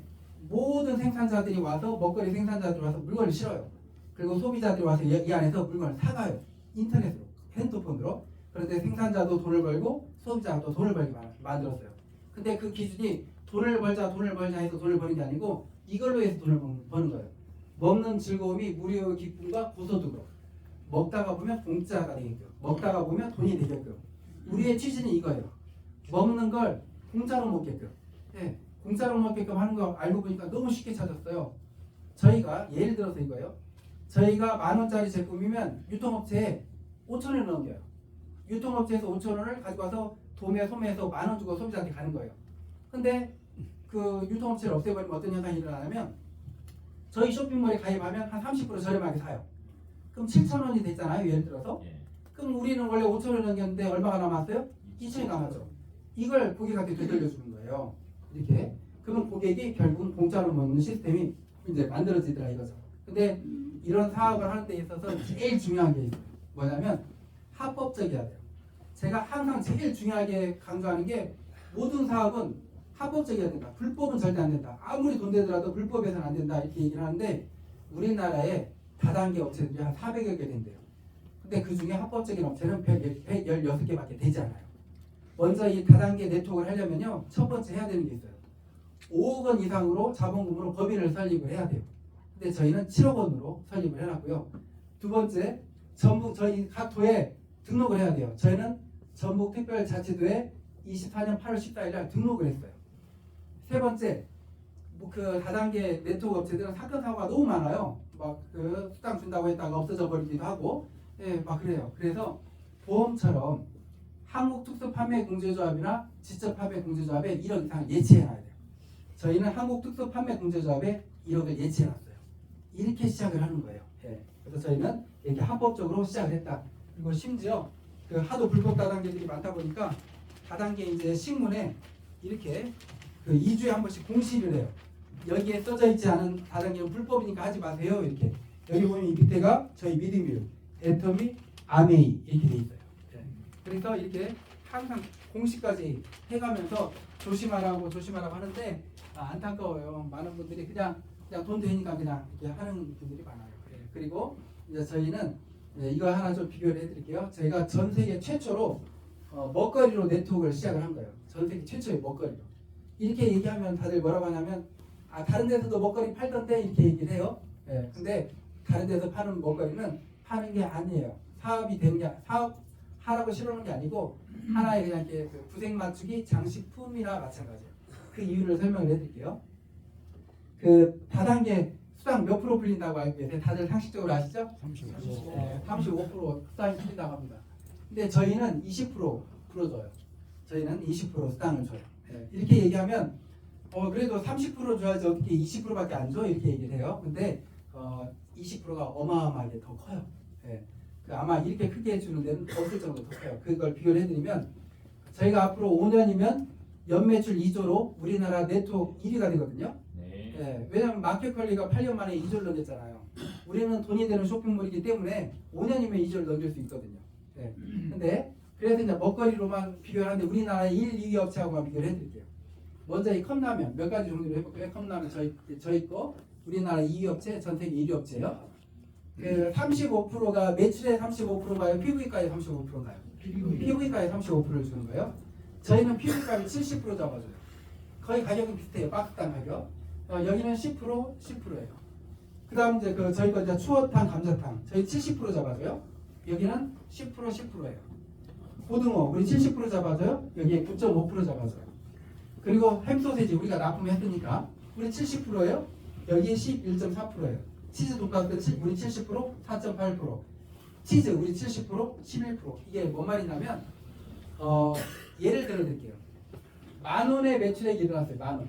모든 생산자들이 와서 먹거리 생산자들이 와서 물건을 실어요. 그리고 소비자들이 와서 이 안에서 물건을 사가요. 인터넷으로, 핸드폰으로. 그런데 생산자도 돈을 벌고 소비자도 돈을 벌게 만들었어요. 근데 그 기준이 돈을 벌자 해서 돈을 버는 게 아니고 이걸로 해서 돈을 버는 거예요. 먹는 즐거움이 무료의 기쁨과 고소득으로. 먹다가 보면 공짜가 되게끔, 먹다가 보면 돈이 되게끔. 우리의 취지는 이거예요. 먹는 걸 공짜로 먹게끔. 예, 공짜로 먹게끔 하는 거 알고 보니까 너무 쉽게 찾았어요. 저희가 예를 들어서 이거예요. 저희가 10,000원짜리 제품이면 유통업체에 5,000원을 넘겨요. 유통업체에서 5,000원을 가지고 와서 소매에서 10,000원 주고 소비자한테 가는 거예요. 근데 그 유통업체를 없애버리면 어떤 현상이 일어나냐면 저희 쇼핑몰에 가입하면 한 30% 저렴하게 사요. 그럼 7,000원이 됐잖아요. 예를 들어서. 그럼 우리는 원래 5,000원 넘겼는데 얼마가 남았어요? 2,000원이 남았죠. 이걸 고객한테 되돌려주는 거예요. 이렇게. 그러면 고객이 결국은 공짜로 먹는 시스템이 이제 만들어지더라 이거죠. 근데 이런 사업을 하는 데 있어서 제일 중요한 게 있어요. 뭐냐면 합법적이어야 돼요. 제가 항상 제일 중요하게 강조하는 게 모든 사업은 합법적이어야 된다. 불법은 절대 안 된다. 아무리 돈 되더라도 불법에서는 안 된다. 이렇게 얘기를 하는데 우리나라에 다단계 업체들이 한 400여 개 된대요. 근데 그 중에 합법적인 업체는 116개밖에 되지 않아요. 먼저 이 다단계 네트워크를 하려면요. 첫 번째 해야 되는 게 있어요. 5억 원 이상으로 자본금으로 법인을 설립을 해야 돼요. 근데 저희는 7억 원으로 설립을 해놨고요. 두 번째, 전북 저희 각 도에 등록을 해야 돼요. 저희는 전북특별자치도에 24년 8월 14일 날 등록을 했어요. 세 번째, 그 다단계 네트워크 업체들은 사건 사고가 너무 많아요. 막 그 수당 준다고 했다가 없어져 버리기도 하고, 예, 막 그래요. 그래서 보험처럼 한국특수판매공제조합이나 지적판매공제조합에 1억 이상 예치해놔야 돼요. 저희는 한국특수판매공제조합에 1억을 예치해놨어요. 이렇게 시작을 하는 거예요. 예. 그래서 저희는 이렇게 합법적으로 시작을 했다. 그리고 심지어 그 하도 불법 다단계들이 많다 보니까 다단계 이제 신문에 이렇게 그 2주에 한 번씩 공시를 해요. 여기에 써져 있지 않은 다단계는 불법이니까 하지 마세요. 이렇게 여기 보면 이 밑에가 저희 미드밀, 애터미, 아메이 이렇게 돼 있어요. 예. 그래서 이렇게 항상 공시까지 해가면서 조심하라고 하는데 안타까워요. 많은 분들이 그냥 돈 되니까 그냥 이렇게 하는 분들이 많아요. 예. 그리고 이제 저희는 이거 하나 좀 비교를 해드릴게요. 저희가 전 세계 최초로 먹거리로 네트워크를 시작을 한 거예요. 전 세계 최초의 먹거리로. 이렇게 얘기하면 다들 뭐라고 하냐면 다른 데서도 먹거리 팔던데 이렇게 얘기를 해요. 예. 근데 다른 데서 파는 먹거리는 파는 게 아니에요. 사업이 되는 게 사업하라고 실어놓은 게 아니고 하나의 그냥 이렇게 그 부생 맞추기 장식품이나 마찬가지예요. 그 이유를 설명을 해드릴게요. 그 다단계 수당 몇 프로 풀린다고 알고 계세요? 다들 상식적으로 아시죠? 35%. 네, 35% 수당이 풀린다고 합니다. 근데 저희는 20% 풀어줘요. 저희는 20% 수당을 줘요. 네, 이렇게 얘기하면 그래도 30% 줘야지 어떻게 20%밖에 안 줘? 이렇게 얘기를 해요. 근데 20%가 어마어마하게 더 커요. 네, 그 아마 이렇게 크게 주는 데는 없을 정도로 더 커요. 그걸 비교를 해드리면 저희가 앞으로 5년이면 연매출 2조로 우리나라 네트워크 1위가 되거든요. 네, 왜냐하면 마켓컬리가 8년 만에 2조를 넘겼잖아요. 우리는 돈이 되는 쇼핑몰이기 때문에 5년이면 2조를 넘길 수 있거든요. 네. 근데 그래서 이제 먹거리로만 비교를 하는데 우리나라 1, 2위 업체하고만 비교를 해드릴게요. 먼저 이 컵라면 몇 가지 종류로 해볼게요. 컵라면 저희 거 우리나라 2위 업체, 전 세계 1위 업체예요. 그 35%가 매출의 35%가요, 피부이가의 35%가요. 피부이가의 35%를 주는 거예요. 저희는 피부이가를 70% 잡아줘요. 거의 가격은 비슷해요. 박스당 가격. 여기는 10%예요. 그 다음 이제 저희 거 이제 추어탕, 감자탕. 저희 70% 잡아줘요. 여기는 10%예요. 고등어, 우리 70% 잡아줘요. 여기에 9.5% 잡아줘요. 그리고 햄소세지, 우리가 납품했으니까 우리 70%예요. 여기에 11.4%예요. 치즈 돈가스 우리 70%, 4.8%. 치즈, 우리 70%, 11%. 이게 뭔 말이냐면, 예를 들어 드릴게요. 10,000원의 매출액이 일어났어요. 10,000원.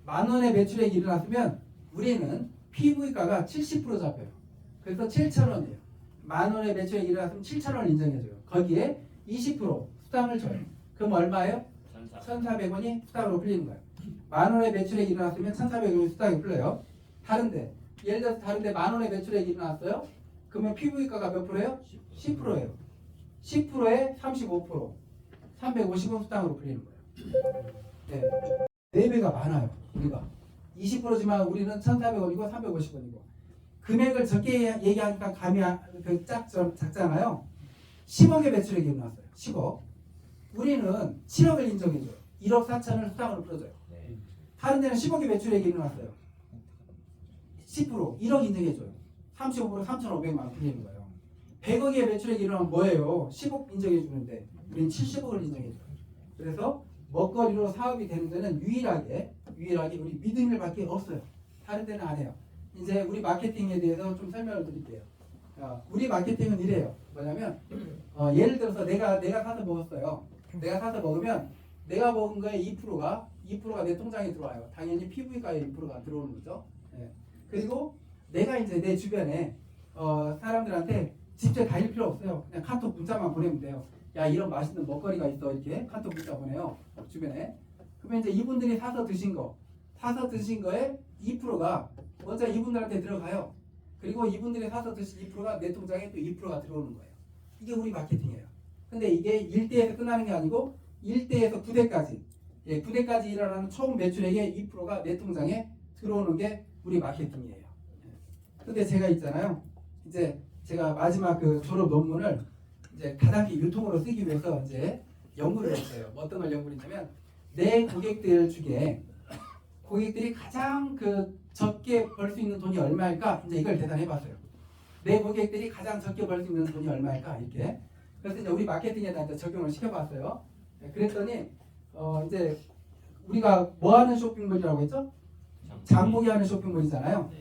10,000원의 매출액이 일어났으면 우리는 PV가가 70% 잡혀요. 그래서 7,000원이에요. 10,000원의 매출액이 일어났으면 7,000원을 인정해줘요. 거기에 20% 수당을 줘요. 그럼 얼마예요? 1,400원이 수당으로 풀리는 거예요. 10,000원의 매출액이 일어났으면 1,400원이 수당이 풀려요. 다른데, 예를 들어서 다른데 10,000원의 매출액이 일어났어요. 그러면 PV가가 몇 프로예요? 10%예요. 10%에 35%, 350원 수당으로 풀리는 거예요. 네. 4배가 많아요. 우리가 20%지만 우리는 1,400원이고 350원이고 금액을 적게 얘기하니까 감이 작잖아요. 10억의 매출액이 일어났어요. 10억. 우리는 7억을 인정해줘요. 1억 4천을 수당으로 풀어줘요. 다른 데는 10억의 매출액이 일어났어요. 10%, 1억 인정해줘요. 35% 3,500만 원 풀리는 거예요. 100억의 매출액이 일어나면 뭐예요? 10억 인정해주는데 우리는 70억을 인정해줘요. 그래서 먹거리로 사업이 되는 데는 유일하게 우리 미드밀밖에 없어요. 다른 데는 안 해요. 이제 우리 마케팅에 대해서 좀 설명을 드릴게요. 우리 마케팅은 이래요. 뭐냐면 예를 들어서 내가 사서 먹었어요. 내가 사서 먹으면 내가 먹은 거에 2%가 내 통장에 들어와요. 당연히 PV가에 2%가 들어오는 거죠. 네. 그리고 내가 이제 내 주변에 사람들한테 직접 다닐 필요 없어요. 그냥 카톡 문자만 보내면 돼요. 야, 이런 맛있는 먹거리가 있어. 이렇게 카톡 문자 보내요. 주변에. 그러면 이제 이분들이 사서 드신 거에 2%가 먼저 이분들한테 들어가요. 그리고 이분들이 사서 드신 2%가 내 통장에 또 2%가 들어오는 거예요. 이게 우리 마케팅이에요. 근데 이게 1대에서 끝나는 게 아니고 1대에서 9대까지 9대까지 일어나는 총 매출액의 2%가 내 통장에 들어오는 게 우리 마케팅이에요. 근데 제가 있잖아요. 이제 제가 마지막 그 졸업 논문을 이제 다단계 유통으로 쓰기 위해서 이제 연구를 했어요. 어떤 걸 연구를 했냐면 내 고객들 중에 고객들이 가장 적게 벌 수 있는 돈이 얼마일까? 이제 이걸 계산해봤어요. 내 고객들이 가장 적게 벌 수 있는 돈이 얼마일까? 이렇게. 그래서 이제 우리 마케팅에다 이제 적용을 시켜봤어요. 그랬더니 이제 우리가 뭐 하는 쇼핑몰이라고 했죠? 장보기 하는 쇼핑몰이잖아요.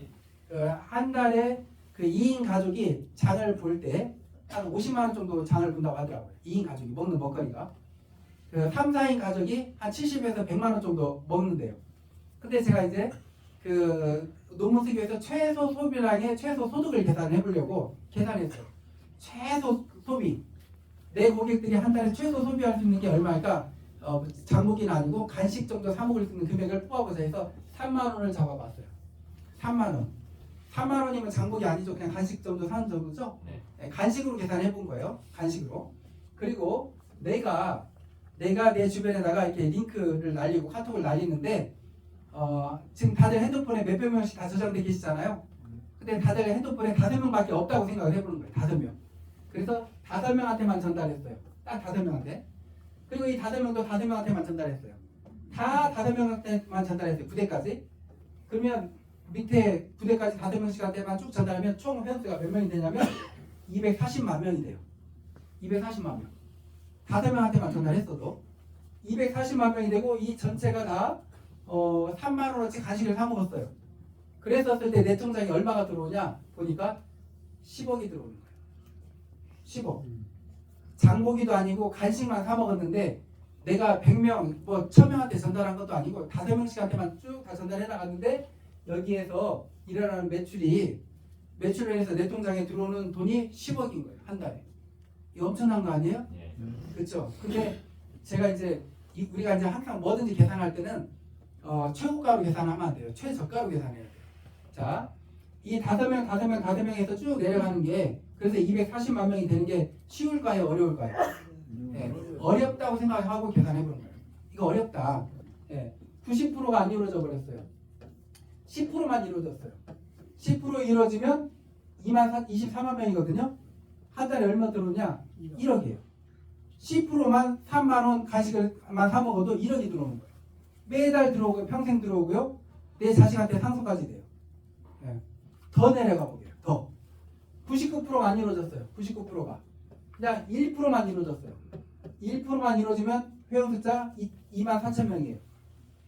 한 달에 그 2인 가족이 장을 볼 때 한 50만 원 정도 장을 본다고 하더라고요. 2인 가족이 먹는 먹거리가. 그 3, 4인 가족이 한 70에서 100만 원 정도 먹는데요. 근데 제가 이제 그 논문 쓰기 위해서 최소 소비량의 최소 소득을 계산해 보려고 계산했어요. 최소 소비. 내 고객들이 한 달에 최소 소비할 수 있는 게 얼마일까? 장보기는 아니고 간식 정도 사 먹을 수 있는 금액을 뽑아보자 해서 3만 원을 잡아봤어요. 3만 원. 3만 원이면 장보기 아니죠. 그냥 간식 정도 사는 정도죠. 네, 간식으로 계산해 본 거예요. 간식으로. 그리고 내가 내 주변에다가 이렇게 링크를 날리고 카톡을 날리는데 지금 다들 핸드폰에 몇백 명씩 다 저장돼 계시잖아요. 근데 다들 핸드폰에 5명밖에 없다고 생각을 해보는 거예요. 5명. 그래서 5명한테만 전달했어요. 딱 5명한테. 그리고 이 5명도 5명한테만 전달했어요. 다 5명한테만 전달했어요. 부대까지. 그러면 밑에 부대까지 5명씩한테만 쭉 전달하면 총 회원수가 몇 명이 되냐면 240만 명이 돼요. 240만 명. 5명한테만 전달했어도 240만 명이 되고 이 전체가 다 3만 원어치 간식을 사 먹었어요. 그랬었을 때 내 통장에 얼마가 들어오냐 보니까 10억이 들어오는 거예요. 10억. 장보기도 아니고 간식만 사 먹었는데 내가 100명, 뭐 1000명한테 전달한 것도 아니고 5명씩한테만 쭉 다 전달해 나갔는데 여기에서 일어나는 매출을 해서 내 통장에 들어오는 돈이 10억인 거예요. 한 달에. 이거 엄청난 거 아니에요? 그렇죠. 근데 제가 이제 우리가 이제 항상 뭐든지 계산할 때는 최고가로 계산하면 안 돼요. 최저가로 계산해야 돼요. 자, 이 5명에서 쭉 내려가는 게 그래서 240만 명이 되는 게 쉬울까요? 어려울까요? 네, 어렵다고 생각하고 계산해보는 거예요. 이거 어렵다. 네, 90%가 안 이루어져 버렸어요. 10%만 이루어졌어요. 10% 이루어지면 24만 명이거든요. 한 달에 얼마 들어오냐? 1억이에요. 10%만 3만 원 간식을만 사 먹어도 1억이 들어오는 거예요. 매달 들어오고요. 평생 들어오고요. 내 자식한테 상속까지 돼요. 네. 더 내려가 보게요. 더. 99%가 안 이루어졌어요. 99%가. 그냥 1%만 이루어졌어요. 1%만 이루어지면 회원 숫자 2만 4천 명이에요.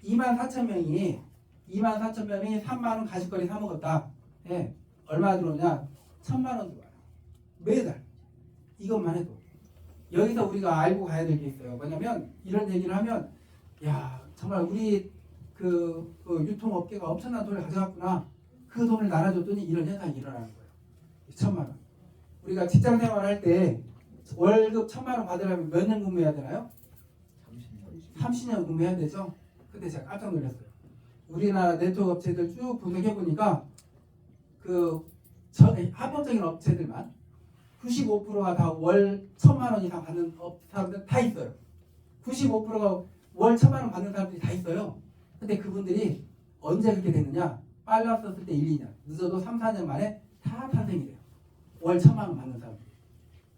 2만 4천 명이 3만 원 간식거리 사 먹었다. 예. 얼마 들어오냐? 1000만 원 들어와요. 매달. 이것만 해도. 여기서 우리가 알고 가야 될 게 있어요. 뭐냐면 이런 얘기를 하면 야 정말 우리 그 유통업계가 엄청난 돈을 가져갔구나. 그 돈을 나눠줬더니 이런 현상이 일어나는 거예요. 1000만 원. 우리가 직장 생활할 때 월급 1000만 원 받으려면 몇 년 근무해야 되나요? 30년 근무해야 되죠. 근데 제가 깜짝 놀랐어요. 우리나라 네트워크 업체들 쭉 분석해 보니까 합법적인 업체들만 95%가 다 월 1000만 원 이상 받는 사람들 다 있어요. 95%가 월 1000만 원 받는 사람들이 다 있어요. 근데 그분들이 언제 그렇게 됐느냐? 빨랐었을 때 1, 2년, 늦어도 3, 4년 만에 다 탄생이 돼요. 월 1000만 원 받는 사람들이.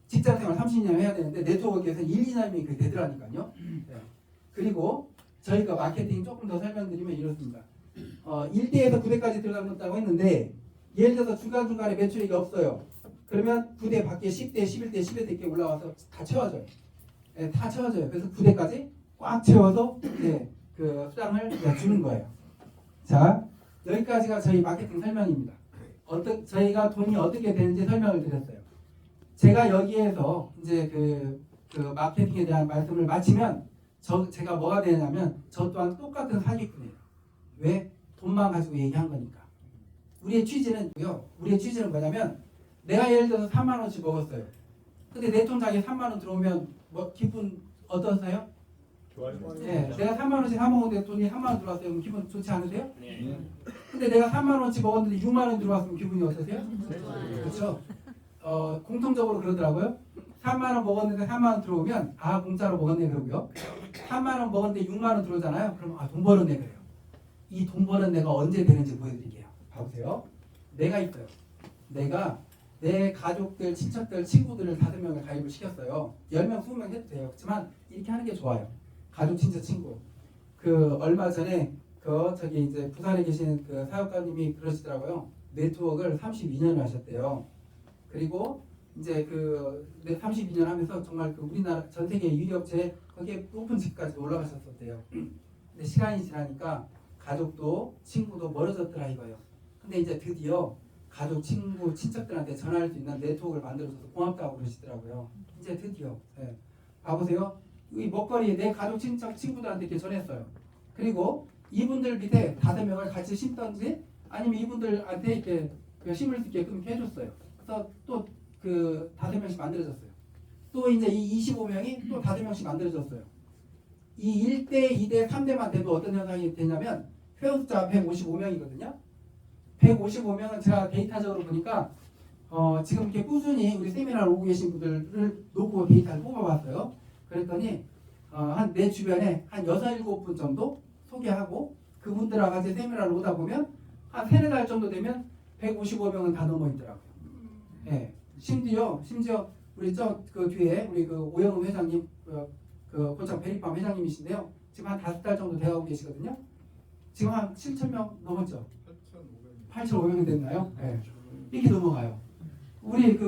직장생활 30년 해야 되는데 네트워크에서 1, 2년이면 그게 되더라니까요. 네. 그리고 저희가 마케팅 조금 더 설명드리면 이렇습니다. 1대에서 9대까지 들어간다고 했는데 예를 들어서 중간중간에 매출액이 없어요. 그러면 9대 밖에 10대, 11대, 12대께 올라와서 다 채워져요. 네, 다 채워져요. 그래서 9대까지 꽉 채워서 네, 그 수당을 주는 거예요. 자, 여기까지가 저희 마케팅 설명입니다. 저희가 돈이 어떻게 되는지 설명을 드렸어요. 제가 여기에서 이제 그 마케팅에 대한 말씀을 마치면 제가 뭐가 되냐면 저 또한 똑같은 사기꾼이에요. 왜? 돈만 가지고 얘기한 거니까. 우리의 취지는 뭐냐면 내가 예를 들어서 3만 원씩 먹었어요. 근데 내 통장에 3만 원 들어오면 뭐 기분 어떠세요? 좋아요. 네, 내가 3만 원씩 사 먹었는데 돈이 3만 원 들어왔어요. 그럼 기분 좋지 않으세요? 네. 근데 내가 3만 원씩 먹었는데 6만 원 들어왔으면 기분이 어떠세요? 그렇죠? 공통적으로 그러더라고요. 3만 원 먹었는데 3만 원 들어오면 아 공짜로 먹었네 그러고요. 3만 원 먹었는데 6만 원 들어오잖아요. 그럼 아 돈 벌었네 그래요. 이 돈 버는 내가 언제 되는지 보여드릴게요. 봐보세요. 내가 있어요. 내가 내 가족들, 친척들, 친구들을 5명을 가입을 시켰어요. 10명, 20명 해도 돼요. 그렇지만 이렇게 하는 게 좋아요. 가족, 친척, 친구. 얼마 전에 저기 이제 부산에 계신 그 사업가님이 그러시더라고요. 네트워크를 32년을 하셨대요. 그리고 이제 32년 하면서 정말 우리나라 전 세계 유리 업체 거기에 높은 직까지 올라가셨었대요. 근데 시간이 지나니까 가족도 친구도 멀어졌더라 이거예요. 근데 이제 드디어 가족, 친구, 친척들한테 전화할 수 있는 네트워크를 만들어줘서 고맙다고 그러시더라고요. 이제 드디어. 예. 봐보세요. 이 먹거리 내 가족, 친척, 친구들한테 이렇게 전했어요. 그리고 이분들 밑에 5명을 같이 심던지 아니면 이분들한테 이렇게 그 심을 수 있게끔 이렇게 해줬어요. 그래서 또 그 5명씩 만들어졌어요. 또 이제 이 25명이 또 5명씩 만들어졌어요. 이 1대, 2대, 3대만 돼도 어떤 현상이 되냐면 회원 숫자가 155명이거든요. 155명은 제가 데이터적으로 보니까 지금 이렇게 꾸준히 우리 세미나를 오고 계신 분들을 놓고 데이터를 뽑아봤어요. 그랬더니 한 내 주변에 한 6, 7분 정도 소개하고 그분들하고 같이 세미나를 오다 보면 한 3, 4달 정도 되면 155명은 다 넘어 있더라고요. 예. 심지어 우리 그 뒤에 우리 그 오영훈 회장님 그 고창 베리팜 회장님이신데요. 지금 한 5달 정도 되어가고 계시거든요. 지금 한 7,000명 넘었죠. 8,500명 됐나요? 네. 이렇게 넘어가요. 우리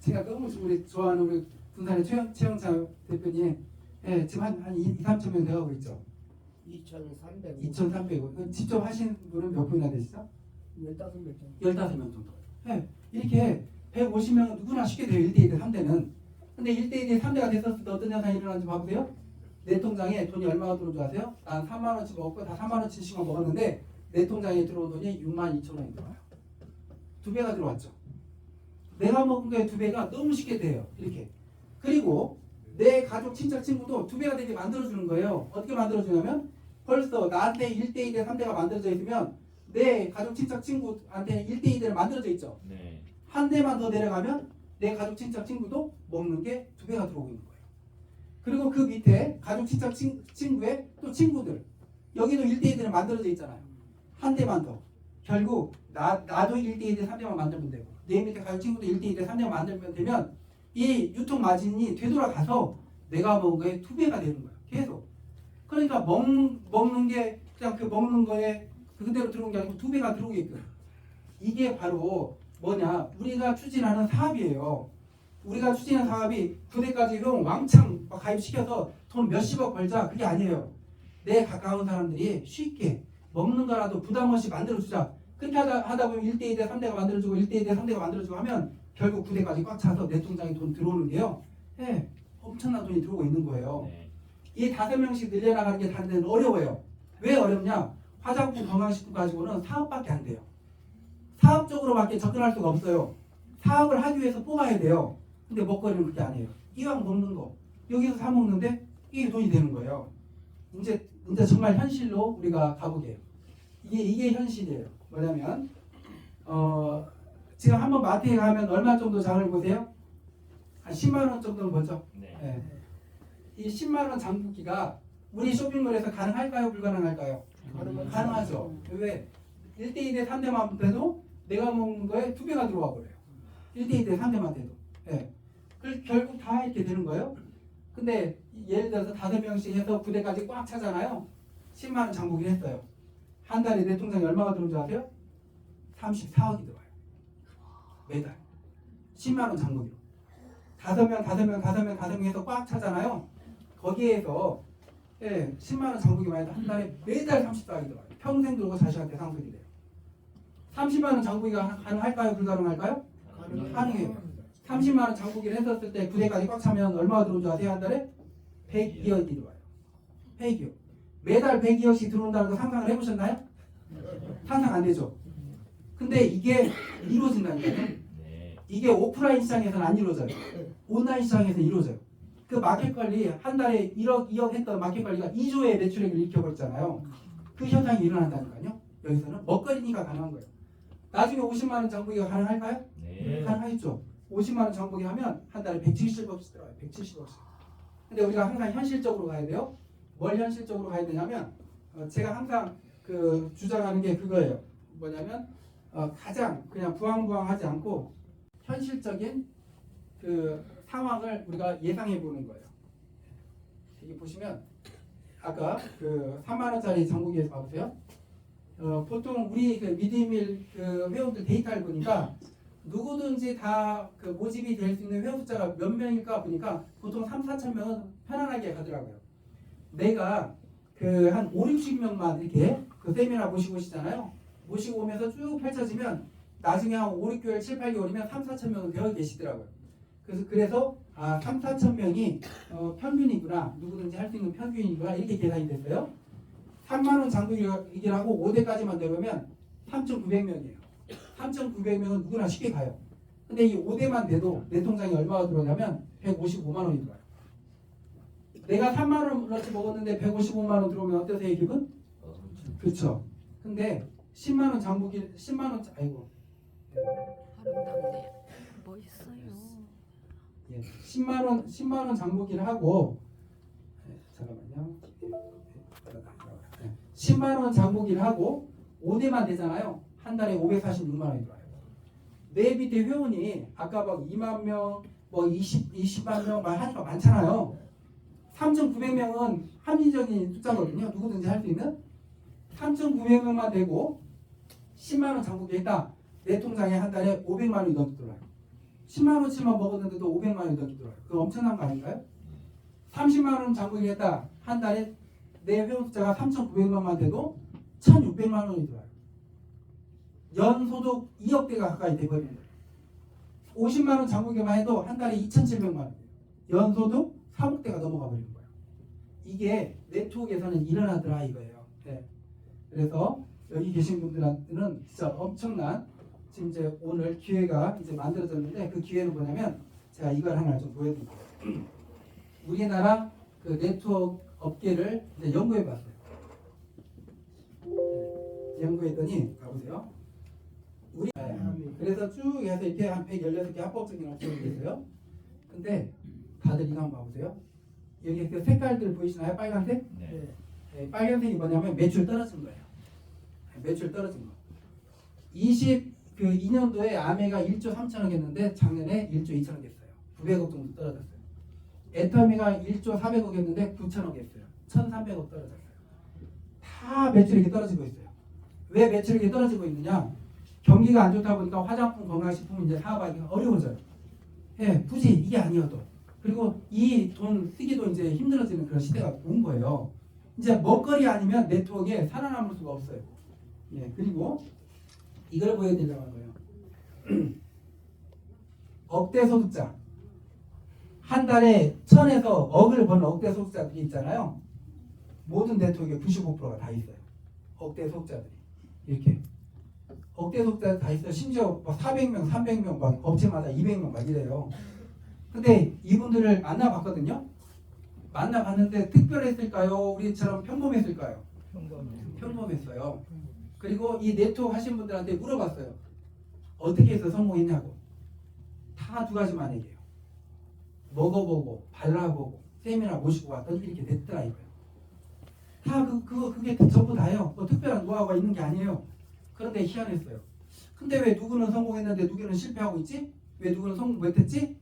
제가 너무 우리 좋아하는 우리 군산의 최영창 대표님, 예, 지금 한 2, 3,000명 되어가고 있죠. 2,300. 2,300. 직접 하신 분은 몇 분이나 되시죠? 15명 정도. 15명 정도. 예, 이렇게 150명은 누구나 쉽게 돼요. 1대 2대 3대는. 근데 1대 2대 3대가 됐었을 때 어떤 현상이 일어나는지 봐보세요. 내 통장에 돈이 얼마가 들어온 줄 아세요? 난 3만 원치 먹고 다 3만 원치씩만 먹었는데 내 통장에 들어온 돈이 6만 2천 원이 들어와요. 2배가 들어왔죠. 내가 먹은 거에 2배가 너무 쉽게 돼요. 이렇게. 그리고 내 가족, 친척, 친구도 2배가 되게 만들어주는 거예요. 어떻게 만들어주냐면 벌써 나한테 1대 2대 3대가 만들어져 있으면 내 가족, 친척, 친구한테 1대 2대를 만들어져 있죠. 네. 한 대만 더 내려가면 내 가족, 친척, 친구도 먹는 게 2배가 들어오고 있는 거예요. 그리고 그 밑에 가족, 친척, 친구의 또 친구들 여기도 1대 2대를 만들어져 있잖아요. 한 대만 더. 결국 나도 1대 2대 3대만 만들면 되고 내 밑에 가족, 친구도 1대 2대 3대만 만들면 되면 이 유통 마진이 되돌아가서 내가 먹은 거에 2배가 되는 거예요. 계속. 그러니까 먹는 게 그냥 그 먹는 거에 그대로 들어온 게 아니고 2배가 들어오게끔. 이게 바로 뭐냐? 우리가 추진하는 사업이에요. 우리가 추진하는 사업이 부대까지 형 왕창 가입시켜서 돈 몇십억 벌자 그게 아니에요. 내 가까운 사람들이 쉽게 먹는 거라도 부담 없이 만들어주자. 그렇게 하다 보면 1대 2대 3대가 만들어주고 1대 2대 3대가 만들어주고 하면 결국 부대까지 꽉 차서 내 통장에 돈 들어오는데요. 예, 엄청난 돈이 들어오고 있는 거예요. 네. 이 5명씩 늘려나가는 게 다른 데는 어려워요. 왜 어렵냐? 화장품, 건강식품 가지고는 사업밖에 안 돼요. 사업적으로밖에 접근할 수가 없어요. 사업을 하기 위해서 뽑아야 돼요. 근데 먹거리는 그게 아니에요. 이왕 먹는 거 여기서 사 먹는데 이게 돈이 되는 거예요. 이제 정말 현실로 우리가 가보게요. 이게 현실이에요. 뭐냐면 지금 한번 마트에 가면 얼마 정도 장을 보세요? 한 10만 원 정도는 보죠. 네. 네. 이 10만 원 장보기가 우리 쇼핑몰에서 가능할까요? 불가능할까요? 가능하죠. 왜? 1대 2대 3대만 돼도 내가 먹는 거에 2배가 들어와 버려요. 1대 2대 3대만 돼도. 예. 결국 다 이렇게 되는 거예요. 근데 예를 들어서 5명씩 해서 부대까지 꽉 차잖아요. 10만 원 장보기를 했어요. 한 달에 내 통장에 얼마가 들어오는 줄 아세요? 34억이 들어와요. 매달. 10만 원 장보기로. 5명 해서 꽉 차잖아요. 거기에서 10만 원 장보기만 해도 한 달에 매달 34억이 들어와요. 평생 들고 자식한테 상속이 돼요. 30만 원 장보기가 가능할까요? 불가능할까요? 가능해요. 30만 원 장보기를 했었을 때 부대까지 꽉 차면 얼마가 들어오는 줄 아세요? 한 달에? 102억이 들어와요. 102억. 매달 102억씩 들어온다는 거 상상을 해보셨나요? 상상 안 되죠? 근데 이게 이루어진다니까요. 네. 이게 오프라인 시장에서는 안 이루어져요. 온라인 시장에서 이루어져요. 그 마켓 관리 한 달에 1억, 2억 했던 마켓 관리가 2조의 매출액을 일으켜버렸잖아요. 그 현상이 일어난다니까요. 여기서는 먹거리니까 가능한 거예요. 나중에 50만 원 장보기가 가능할까요? 네. 가능하겠죠. 50만 원 장보기 하면 한 달에 170억씩 들어가요. 170억씩. 근데 우리가 항상 현실적으로 가야 돼요. 뭘 현실적으로 가야 되냐면 제가 항상 그 주장하는 게 그거예요. 뭐냐면 가장 그냥 부황부황하지 않고 현실적인 그 상황을 우리가 예상해 보는 거예요. 여기 보시면 아까 그 3만 원짜리 장보기에서 봐보세요. 보통 우리 그 미드밀 그 회원들 데이터를 보니까 누구든지 다 그 모집이 될 수 있는 회원 숫자가 몇 명일까 보니까 보통 3, 4천 명은 편안하게 가더라고요. 내가 그 한 5, 60명만 이렇게 그 세미나 모시고 오시잖아요. 모시고 오면서 쭉 펼쳐지면 나중에 한 5, 6개월, 7, 8개월이면 3, 4천 명은 되어 계시더라고요. 그래서 3, 4천 명이 평균이구나. 누구든지 할 수 있는 평균이구나. 이렇게 계산이 됐어요. 3만 원 장부기를 하고 5대까지만 내려오면 3,900명이에요. 3,900명은 누구나 쉽게 가요. 근데 이 5대만 돼도 내 통장에 얼마가 들어오냐면 155만 원이 들어와요. 내가 3만 원어치 먹었는데 155만 원 들어오면 어떠세요, 기분? 그렇죠. 근데 10만 원 장부기 10만 원 아이고. 아름답네. 멋있어요. 예, 10만 원 장부기를 하고 잠깐만요. 10만 원 장부기를 하고 5대만 되잖아요. 한 달에 546만 원이 들어와요. 내 밑에 회원이 아까 막 2만 명, 뭐 20만 명 막 하니까 많잖아요. 3,900명은 합리적인 숫자거든요. 누구든지 할 수 있는 3,900명만 되고 10만 원 장부기 했다. 내 통장에 한 달에 500만 원이 넘게 들어와요. 10만 원치만 먹었는데도 500만 원이 넘게 들어와요. 그거 엄청난 거 아닌가요? 30만 원 장부기 했다. 한 달에 내 회원 숫자가 3,900만만 돼도 1,600만 원이 들어와요. 연소득 2억대가 가까이 돼버리는 거예요. 50만 원 장부기만 해도 한 달에 2,700만 원. 연소득 3억대가 넘어가 버리는 거예요. 이게 네트워크에서는 일어나더라 이거예요. 네. 그래서 여기 계신 분들한테는 진짜 엄청난 지금 이제 오늘 기회가 이제 만들어졌는데 그 기회는 뭐냐면 제가 이걸 하나 좀 보여드릴게요. 우리나라 그 네트워크 업계를 이제 연구해봤어요. 네. 연구했더니 가보세요. 그래서 쭉 해서 이렇게 한 116개 합법적인 업체가 있어요. 근데 다들 이거 한번 봐보세요. 여기 그 색깔들 보이시나요? 빨간색? 네, 빨간색이 뭐냐면 매출 떨어진 거예요. 매출 떨어진 거. 22년도에 아메가 1조 3천억 했는데 작년에 1조 2천억 했어요. 900억 정도 떨어졌어요. 애터미가 1조 400억 했는데 9천억 했어요. 1,300억 떨어졌어요. 다 매출이 이렇게 떨어지고 있어요. 왜 매출이 이렇게 떨어지고 있느냐? 경기가 안 좋다 보니까 화장품, 건강식품 이제 사업하기가 어려워져요. 예, 굳이 이게 아니어도. 그리고 이 돈 쓰기도 이제 힘들어지는 그런 시대가 온 거예요. 이제 먹거리 아니면 네트워크에 살아남을 수가 없어요. 예, 그리고 이걸 보여드리려고 한 거예요. 억대 소득자. 한 달에 1,000에서 억을 버는 억대 소득자들이 있잖아요. 모든 네트워크에 95%가 다 있어요. 억대 소득자들이. 이렇게. 억대 소득자들 다 있어요. 심지어 막 400명, 300명, 막 업체마다 200명 막 이래요. 근데 이분들을 만나봤거든요. 만나봤는데 특별했을까요? 우리처럼 평범했을까요? 평범했어요. 그리고 이 네트워크 하신 분들한테 물어봤어요. 어떻게 해서 성공했냐고. 다 두 가지만 얘기해요. 먹어보고 발라보고 세미나 모시고 왔더니 이렇게 됐더라 이거예요. 다 그게 전부 다예요. 뭐 특별한 노하우가 있는 게 아니에요. 그런데 희한했어요. 근데 왜 누구는 성공했는데 누구는 실패하고 있지? 왜 누구는 성공 못했지?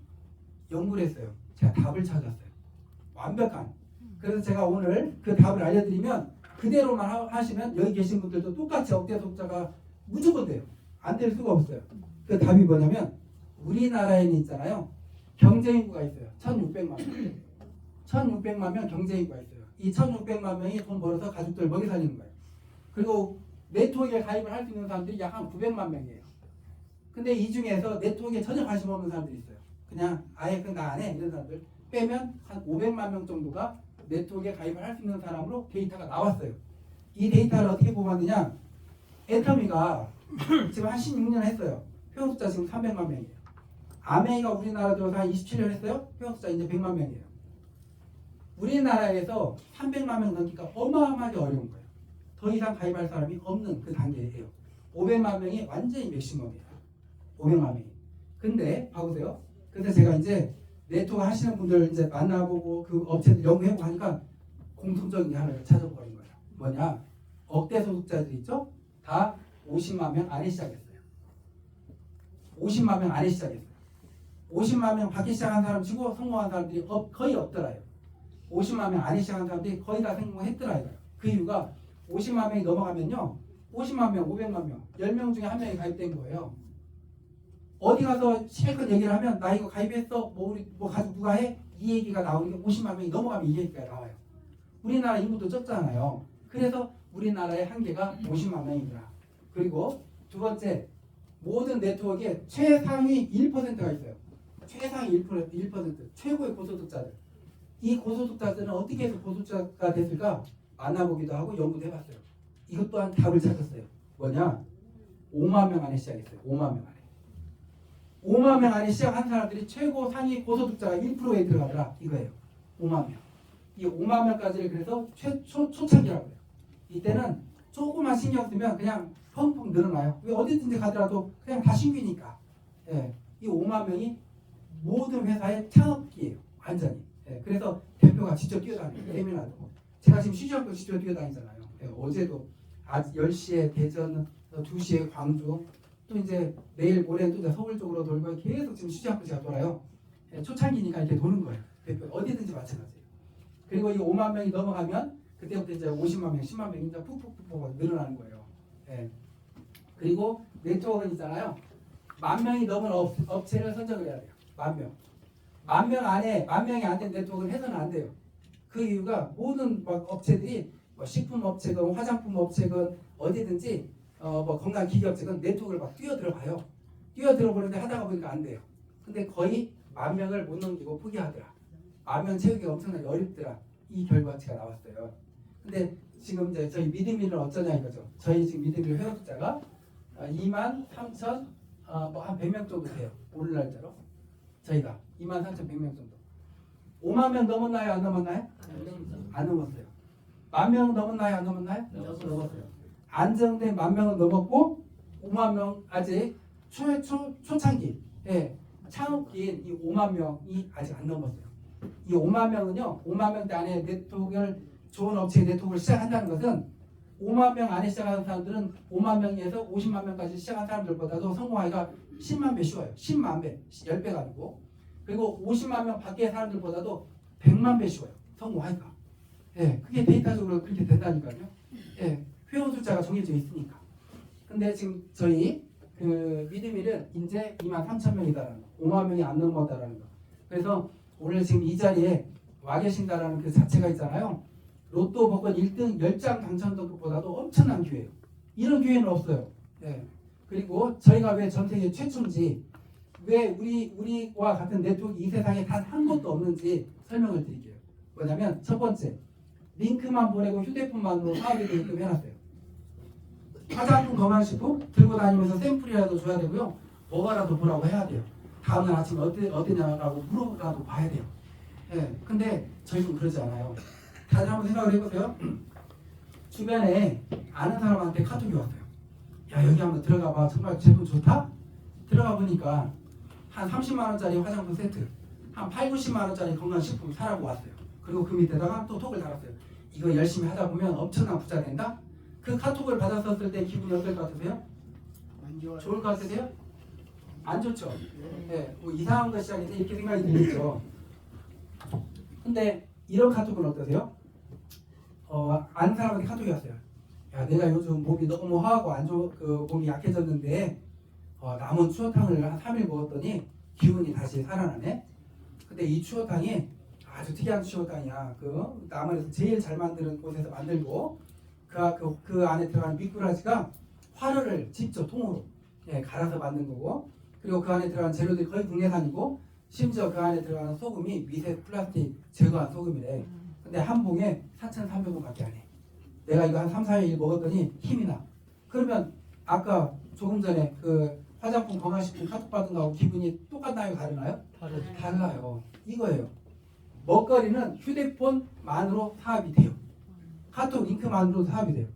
연구를 했어요. 제가 답을 찾았어요. 완벽한. 그래서 제가 오늘 그 답을 알려드리면 그대로만 하시면 여기 계신 분들도 똑같이 억대 소득자가 무조건 돼요. 안 될 수가 없어요. 그 답이 뭐냐면 우리나라에는 있잖아요. 경제인구가 있어요. 1,600만 명. 1,600만 명 경제인구가 있어요. 이 1,600만 명이 돈 벌어서 가족들 먹이 살리는 거예요. 그리고 네트워크에 가입을 할 수 있는 사람들이 약 한 900만 명이에요. 근데 이 중에서 네트워크에 전혀 관심 없는 사람들이 있어요. 그냥 아예 나 안 해 이런 사람들 빼면 한 500만 명 정도가 네트워크에 가입을 할 수 있는 사람으로 데이터가 나왔어요. 이 데이터를 어떻게 뽑았느냐? 애터미가 지금 한 16년 했어요. 회원 숫자 지금 300만 명이에요. 아메이가 우리나라 들어서 한 27년 했어요. 회원 숫자 이제 100만 명이에요. 우리나라에서 300만 명 넘기가 어마어마하게 어려운 거예요. 더 이상 가입할 사람이 없는 그 단계예요. 500만 명이 완전히 맥시멈이에요. 500만 명이. 근데 봐보세요. 근데 제가 이제 네트워크 하시는 분들 이제 만나보고 그 업체들 연구해보고 하니까 공통적인 게 하나를 찾아버린 거예요. 뭐냐? 억대 소득자들 있죠? 다 50만 명 안에 시작했어요. 50만 명 안에 시작했어요. 50만 명 밖에 시작한 사람 치고 성공한 사람들이 거의 없더라요. 50만 명 안에 시작한 사람들이 거의 다 성공했더라요. 그 이유가 50만 명이 넘어가면요. 50만 명, 500만 명, 10명 중에 한 명이 가입된 거예요. 어디 가서 실컷 얘기를 하면 나 이거 가입했어. 뭐 우리 뭐 가지고 누가 해? 이 얘기가 나오는 게 50만 명이 넘어가면 이 얘기가 나와요. 우리나라 인구도 적잖아요. 그래서 우리나라의 한계가 50만 명이구나. 그리고 두 번째, 모든 네트워크에 최상위 1%가 있어요. 최상위 1%, 최고의 고소득자들. 이 고소득자들은 어떻게 해서 고소득자가 됐을까? 만나보기도 하고 연구도 해봤어요. 이것 또한 답을 찾았어요. 뭐냐? 5만 명 안에 시작했어요. 5만 명 안에. 5만 명 안에 시작한 사람들이 최고 상위 고소득자가 1%에 들어가더라. 이거예요. 5만 명. 이 5만 명까지를 그래서 초창기라고 해요. 이때는 조금만 신경 쓰면 그냥 펑펑 늘어나요. 왜 어디든지 가더라도 그냥 다 신규니까. 예, 이 5만 명이 모든 회사의 창업기예요. 완전히. 예, 그래서 대표가 직접 뛰어다니고 세미나도. 제가 지금 쉬지않고 직접 뛰어다니잖아요. 예, 어제도 아직 10시에 대전, 2시에 광주, 또 이제 내일 모레는 또 이제 서울 쪽으로 돌고 계속 지금 쉬지 않고 제가 돌아요. 예, 초창기니까 이렇게 도는 거예요. 대표 어디든지 마찬가지예요. 그리고 이 5만 명이 넘어가면 그때부터 이제 50만 명, 10만 명이 이제 푹푹푹 늘어나는 거예요. 예. 그리고 네트워크는 있잖아요. 10,000명이 넘은 업체를 선정을 해야 돼요. 10,000명. 10,000명 안에 10,000명이 안 된 네트워크는 해서는 안 돼요. 그 이유가 모든 막 업체들이 뭐 식품 업체건 화장품 업체건 어디든지 뭐 건강 기기 업체건 네트워크를 막 뛰어들어가요. 뛰어들어보는데 하다가 보니까 안 돼요. 근데 거의 10,000명을 못 넘기고 포기하더라. 10,000명 채우기가 엄청나게 어렵더라. 이 결과치가 나왔어요. 근데 지금 이제 저희 미드밀은 어쩌냐 이거죠. 저희 지금 미드밀 회원 숫자가 23,000 뭐한 100명 정도 돼요. 오늘 날짜로 저희가 23,100명 정도. 5만 명 넘었나요? 안 넘었나요? 안 넘었어요. 10,000명 넘었나요? 안 넘었나요? 넘었어요. 안정된 10,000명은 넘었고 5만 명 아직 초창기, 예, 창업기인 이 5만 명이 아직 안 넘었어요. 이 5만 명은요, 5만 명대 안에 네트워크를 좋은 업체의 네트워크를 시작한다는 것은 5만 명 안에 시작하는 사람들은 5만 명에서 50만 명까지 시작한 사람들보다도 성공하기가 10만 배 쉬워요. 10만 배, 10배가 아니고. 그리고 50만 명 밖의 사람들보다도 100만 배 쉬워요. 성공하기가. 예, 그게 데이터적으로 그렇게 된다니까요. 예, 회원 숫자가 정해져 있으니까. 근데 지금 저희 그 미드밀은 이제 23,000명이다라는 거, 5만 명이 안 넘었다라는 거. 그래서 오늘 지금 이 자리에 와 계신다라는 그 자체가 있잖아요. 로또 복권 1등 10장 당첨도보다도 엄청난 기회예요. 이런 기회는 없어요. 예. 그리고 저희가 왜 전 세계 최초인지, 왜 우리와 같은 네트워크 이 세상에 단 한 곳도 없는지 설명을 드릴게요. 뭐냐면 첫 번째, 링크만 보내고 휴대폰만으로 사업이 되게끔 해놨어요. 화장품, 건강식품 들고 다니면서 샘플이라도 줘야 되고요. 뭐가라도 보라고 해야 돼요. 다음날 아침에 어떠냐라고 물어보라도 봐야 돼요. 예. 근데 저희는 그러지 않아요. 다들 한번 생각을 해보세요. 주변에 아는 사람한테 카톡이 왔어요. 야, 여기 한번 들어가 봐. 정말 제품 좋다? 들어가 보니까 한 30만 원짜리 화장품 세트, 한 8, 90만 원짜리 건강식품 사라고 왔어요. 그리고 그 밑에다가 또 톡을 달았어요. 이거 열심히 하다 보면 엄청난 부자 된다? 그 카톡을 받았었을 때 기분이 어떨 것 같으세요? 안 좋아요. 좋을 것 같으세요? 안 좋죠? 네, 뭐 이상한 거 시작인데 이렇게 생각이 들겠죠. 근데 이런 카톡은 어떠세요? 아는 사람한테 카톡이 왔어요. 야, 내가 요즘 몸이 너무 화하고 몸이 약해졌는데 남은 추어탕을 한 3일 먹었더니 기운이 다시 살아나네. 근데 이 추어탕이 아주 특이한 추어탕이야. 그 남한에서 제일 잘 만드는 곳에서 만들고 그 안에 들어가는 미꾸라지가 화로를 직접 통으로 갈아서 만든 거고, 그리고 그 안에 들어가는 재료들이 거의 국내산이고, 심지어 그 안에 들어가는 소금이 미세 플라스틱 제거한 소금이래. 근데 한 봉에 4,300원밖에 안 해. 내가 이거 한 3, 4일 먹었더니 힘이 나. 그러면 아까 조금 전에 그 화장품 건강식품 카톡 받은 거하고 기분이 똑같나요? 다르나요? 달라요. 이거예요. 먹거리는 휴대폰만으로 사업이 돼요. 카톡 링크만으로 사업이 돼요.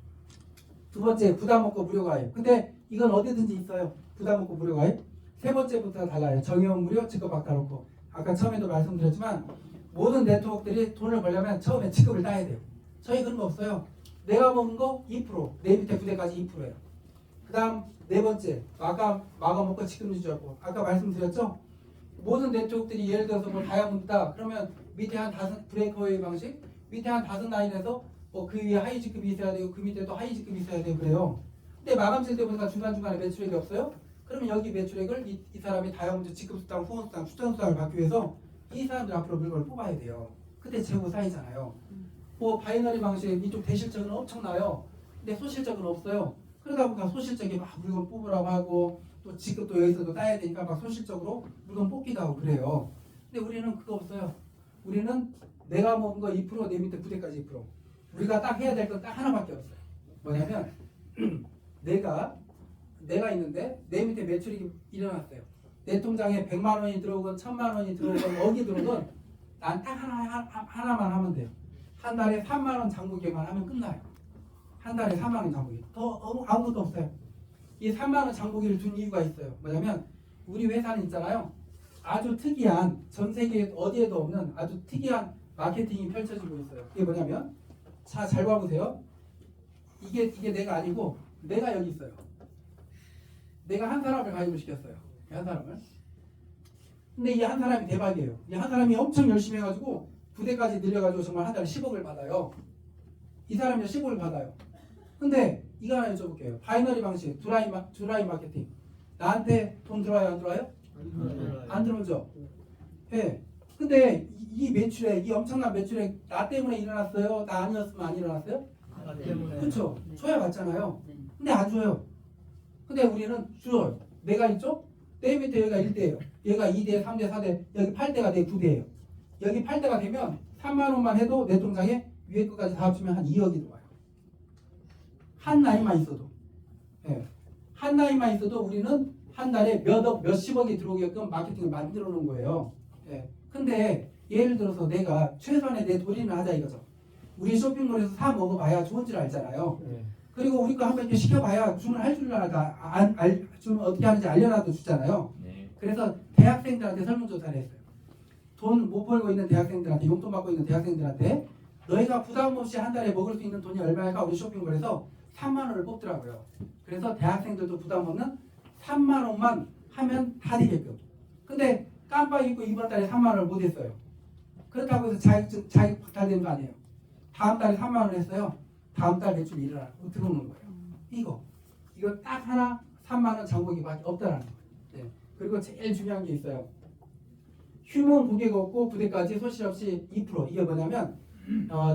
두 번째, 부담 없고 무료 가입. 근데 이건 어디든지 있어요. 부담 없고 무료 가입. 세 번째부터 달라요. 정의원 무료, 직급 바꿔놓고. 아까 처음에도 말씀드렸지만 모든 네트워크들이 돈을 벌려면 처음에 직급을 따야 돼요. 저희 그런 거 없어요. 내가 먹은 거 2%, 내 밑에 부대까지 2%예요. 그 다음 네 번째, 마감 먹고 직급 유지하고. 아까 말씀드렸죠? 모든 네트워크들이 예를 들어서 뭐 다이아몬드다 그러면 밑에 한 5 브레이크웨이 방식, 밑에 한 5라인에서 뭐 그 위에 하이 직급이 있어야 되고 그 밑에 또 하이 직급이 있어야 되고 그래요. 근데 마감질 때 보니까 중간중간에 매출액이 없어요. 그러면 여기 매출액을 이 사람이 다이아몬드 직급수당, 후원수당, 추천수당을 받기 위해서 이 사람들 앞으로 물건을 뽑아야 돼요. 그때 재고 쌓이잖아요. 뭐 바이너리 방식 이쪽 대실적은 엄청나요. 근데 소실적은 없어요. 그러다 보니까 소실적이 막 물건 뽑으라고 하고 또 지급도 여기서도 따야 되니까 막 소실적으로 물건 뽑기도 하고 그래요. 근데 우리는 그거 없어요. 우리는 내가 먹은 거 2%, 내 밑에 부대까지 2%. 우리가 딱 해야 될 건 딱 하나밖에 없어요. 뭐냐면 내가 있는데 내 밑에 매출이 일어났어요. 내 통장에 100만 원이 들어오건 1000만 원이 들어오건 억이 들어오건 난 딱 하나만 하면 돼요. 한 달에 3만 원 장부기만 하면 끝나요. 한 달에 3만 원 장부기. 더 아무것도 없어요. 이 3만 원 장부기를 둔 이유가 있어요. 뭐냐면 우리 회사는 있잖아요. 아주 특이한 전 세계 어디에도 없는 아주 특이한 마케팅이 펼쳐지고 있어요. 이게 뭐냐면 자, 잘 봐보세요. 이게 내가 아니고 내가 여기 있어요. 내가 한 사람을 가입을 시켰어요. 한 사람을. 근데 이 한 사람이 대박이에요. 이 한 사람이 엄청 열심히 해가지고 부대까지 늘려가지고 정말 한 달에 10억을 받아요. 이 사람이 10억을 받아요. 근데 이거 하나 여쭤볼게요. 바이너리 방식, 드라이 마케팅. 나한테 돈 들어와요, 안 들어와요? 안 들어오죠? 예. 근데 이 매출에, 이 엄청난 매출에 나 때문에 일어났어요? 나 아니었으면 안 일어났어요? 그렇죠. 줘야 맞잖아요. 근데 안 줘요. 근데 우리는 줘요. 내가 있죠? 내 밑에 여기가 1대예요. 얘가 2대, 3대, 4대, 여기 8대가 내 9대예요. 여기 8대가 되면 3만 원만 해도 내 통장에 위에 것까지 다 합치면 한 2억이 들어와요. 한 나이만 있어도. 예. 한 나이만 있어도 우리는 한 달에 몇억, 몇십억이 들어오게끔 마케팅을 만들어 놓은 거예요. 예. 근데 예를 들어서 내가 최소한의 내 도리는 하자 이거죠. 우리 쇼핑몰에서 사 먹어봐야 좋은 줄 알잖아요. 그리고 우리 거 한번 이렇게 시켜봐야 주문할 줄 알아. 주문 어떻게 하는지 알려놔도 주잖아요. 그래서 대학생들한테 설문조사를 했어요. 돈 못 벌고 있는 대학생들한테, 용돈 받고 있는 대학생들한테 너희가 부담 없이 한 달에 먹을 수 있는 돈이 얼마일까? 우리 쇼핑몰에서 3만 원을 뽑더라고요. 그래서 대학생들도 부담 없는 3만 원만 하면 다 되게끔. 근데 깜빡 잊고 이번 달에 3만 원을 못 했어요. 그렇다고 해서 자기 박탈되는 거 아니에요. 다음 달에 3만 원 했어요. 다음 달 매출이 들어오는 거예요. 이거 딱 하나 3만 원 장보기밖에 없다라는 거예요. 네. 그리고 제일 중요한 게 있어요. 휴문 고객 없고 부대까지 소실 없이 2%. 이게 뭐냐면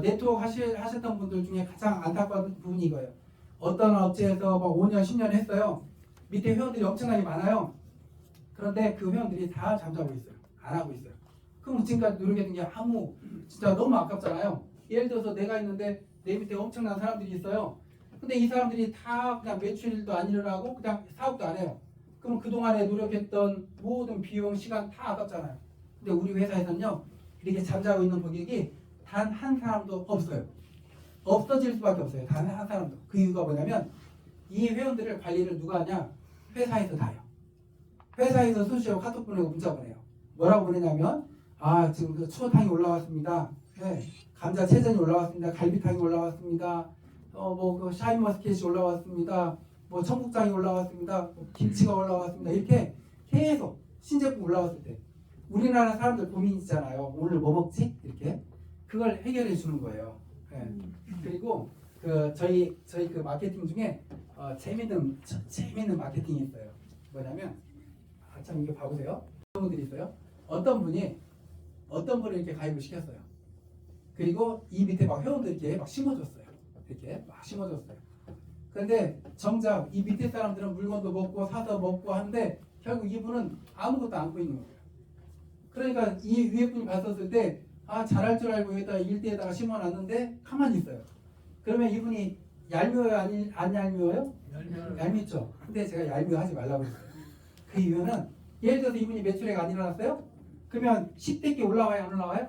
네트워크 하셨던 분들 중에 가장 안타까운 부분이 이거예요. 어떤 업체에서 막 5년, 10년 했어요. 밑에 회원들이 엄청나게 많아요. 그런데 그 회원들이 다 잠자고 있어요. 안 하고 있어요. 그럼 지금까지 노력했던 게 진짜 너무 아깝잖아요. 예를 들어서 내가 있는데 내 밑에 엄청난 사람들이 있어요. 근데 이 사람들이 다 그냥 매출도 안 일어나고 그냥 사업도 안 해요. 그럼 그동안에 노력했던 모든 비용, 시간 다 아깝잖아요. 근데 우리 회사에서는요, 이렇게 잠자고 있는 고객이 단 한 사람도 없어요. 없어질 수밖에 없어요. 단 한 사람도. 그 이유가 뭐냐면 이 회원들을 관리를 누가 하냐? 회사에서 다 해요. 회사에서 수시로 카톡 보내고 문자 보내요. 뭐라고 보내냐면 지금 그 추어탕이 올라왔습니다. 네. 감자 채전이 올라왔습니다. 갈비탕이 올라왔습니다. 그 샤인머스켓이 올라왔습니다. 뭐 청국장이 올라왔습니다. 김치가 올라왔습니다. 이렇게 계속 신제품 올라왔을 때 우리나라 사람들 고민 있잖아요. 오늘 뭐 먹지? 이렇게 그걸 해결해 주는 거예요. 네. 그리고 저희 그 마케팅 중에 재밌는 마케팅이 있어요. 뭐냐면 참 이거 봐보세요. 어떤 분들이 있어요. 어떤 분을 이렇게 가입을 시켰어요. 그리고 이 밑에 막 회원들 이렇게 막 심어줬어요. 이렇게 막 심어줬어요. 그런데 정작 이 밑에 사람들은 물건도 먹고 사서 먹고 하는데 결국 이분은 아무것도 안고 있는 거예요. 그러니까 이 위에 분이 봤었을 때 잘할 줄 알고 여기다 일대에다가 심어놨는데 가만히 있어요. 그러면 이분이 얄미워요? 안 얄미워요? 얄밉죠. 근데 제가 얄미워하지 말라고 했어요. 그 이유는 예를 들어서 이분이 매출액 안 일어났어요? 그러면 10대께 올라와요? 안 올라와요?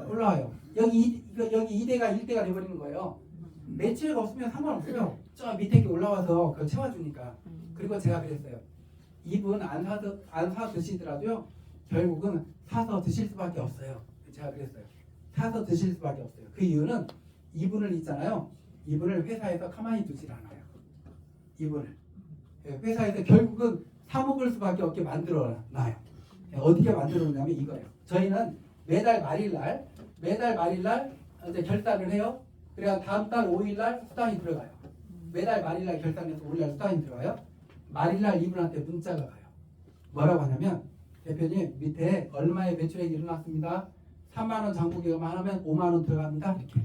올라와요. 여기 2대가 1대가 돼버리는 거예요. 매출액 없으면 상관없어요. 저 밑에 게 올라와서 그걸 채워주니까. 그리고 제가 그랬어요. 이분 안 사 드시더라도요. 결국은 사서 드실 수밖에 없어요. 제가 그랬어요. 사서 드실 수밖에 없어요. 그 이유는 이분을 있잖아요. 이분을 회사에서 가만히 두질 않아요. 이분을 회사에서 결국은 사 먹을 수밖에 없게 만들어놔요. 어떻게 만들어놓냐면 이거예요. 저희는 매달 말일날 이제 결산을 해요. 그래야 다음 달 5일날 수당이 들어가요. 매달 말일날 결산해서 5일날 수당이 들어가요. 말일날 이분한테 문자가 가요. 뭐라고 하냐면 대표님 밑에 얼마의 매출액이 일어났습니다. 3만 원 장부 계획만 하면 5만 원 들어갑니다. 이렇게.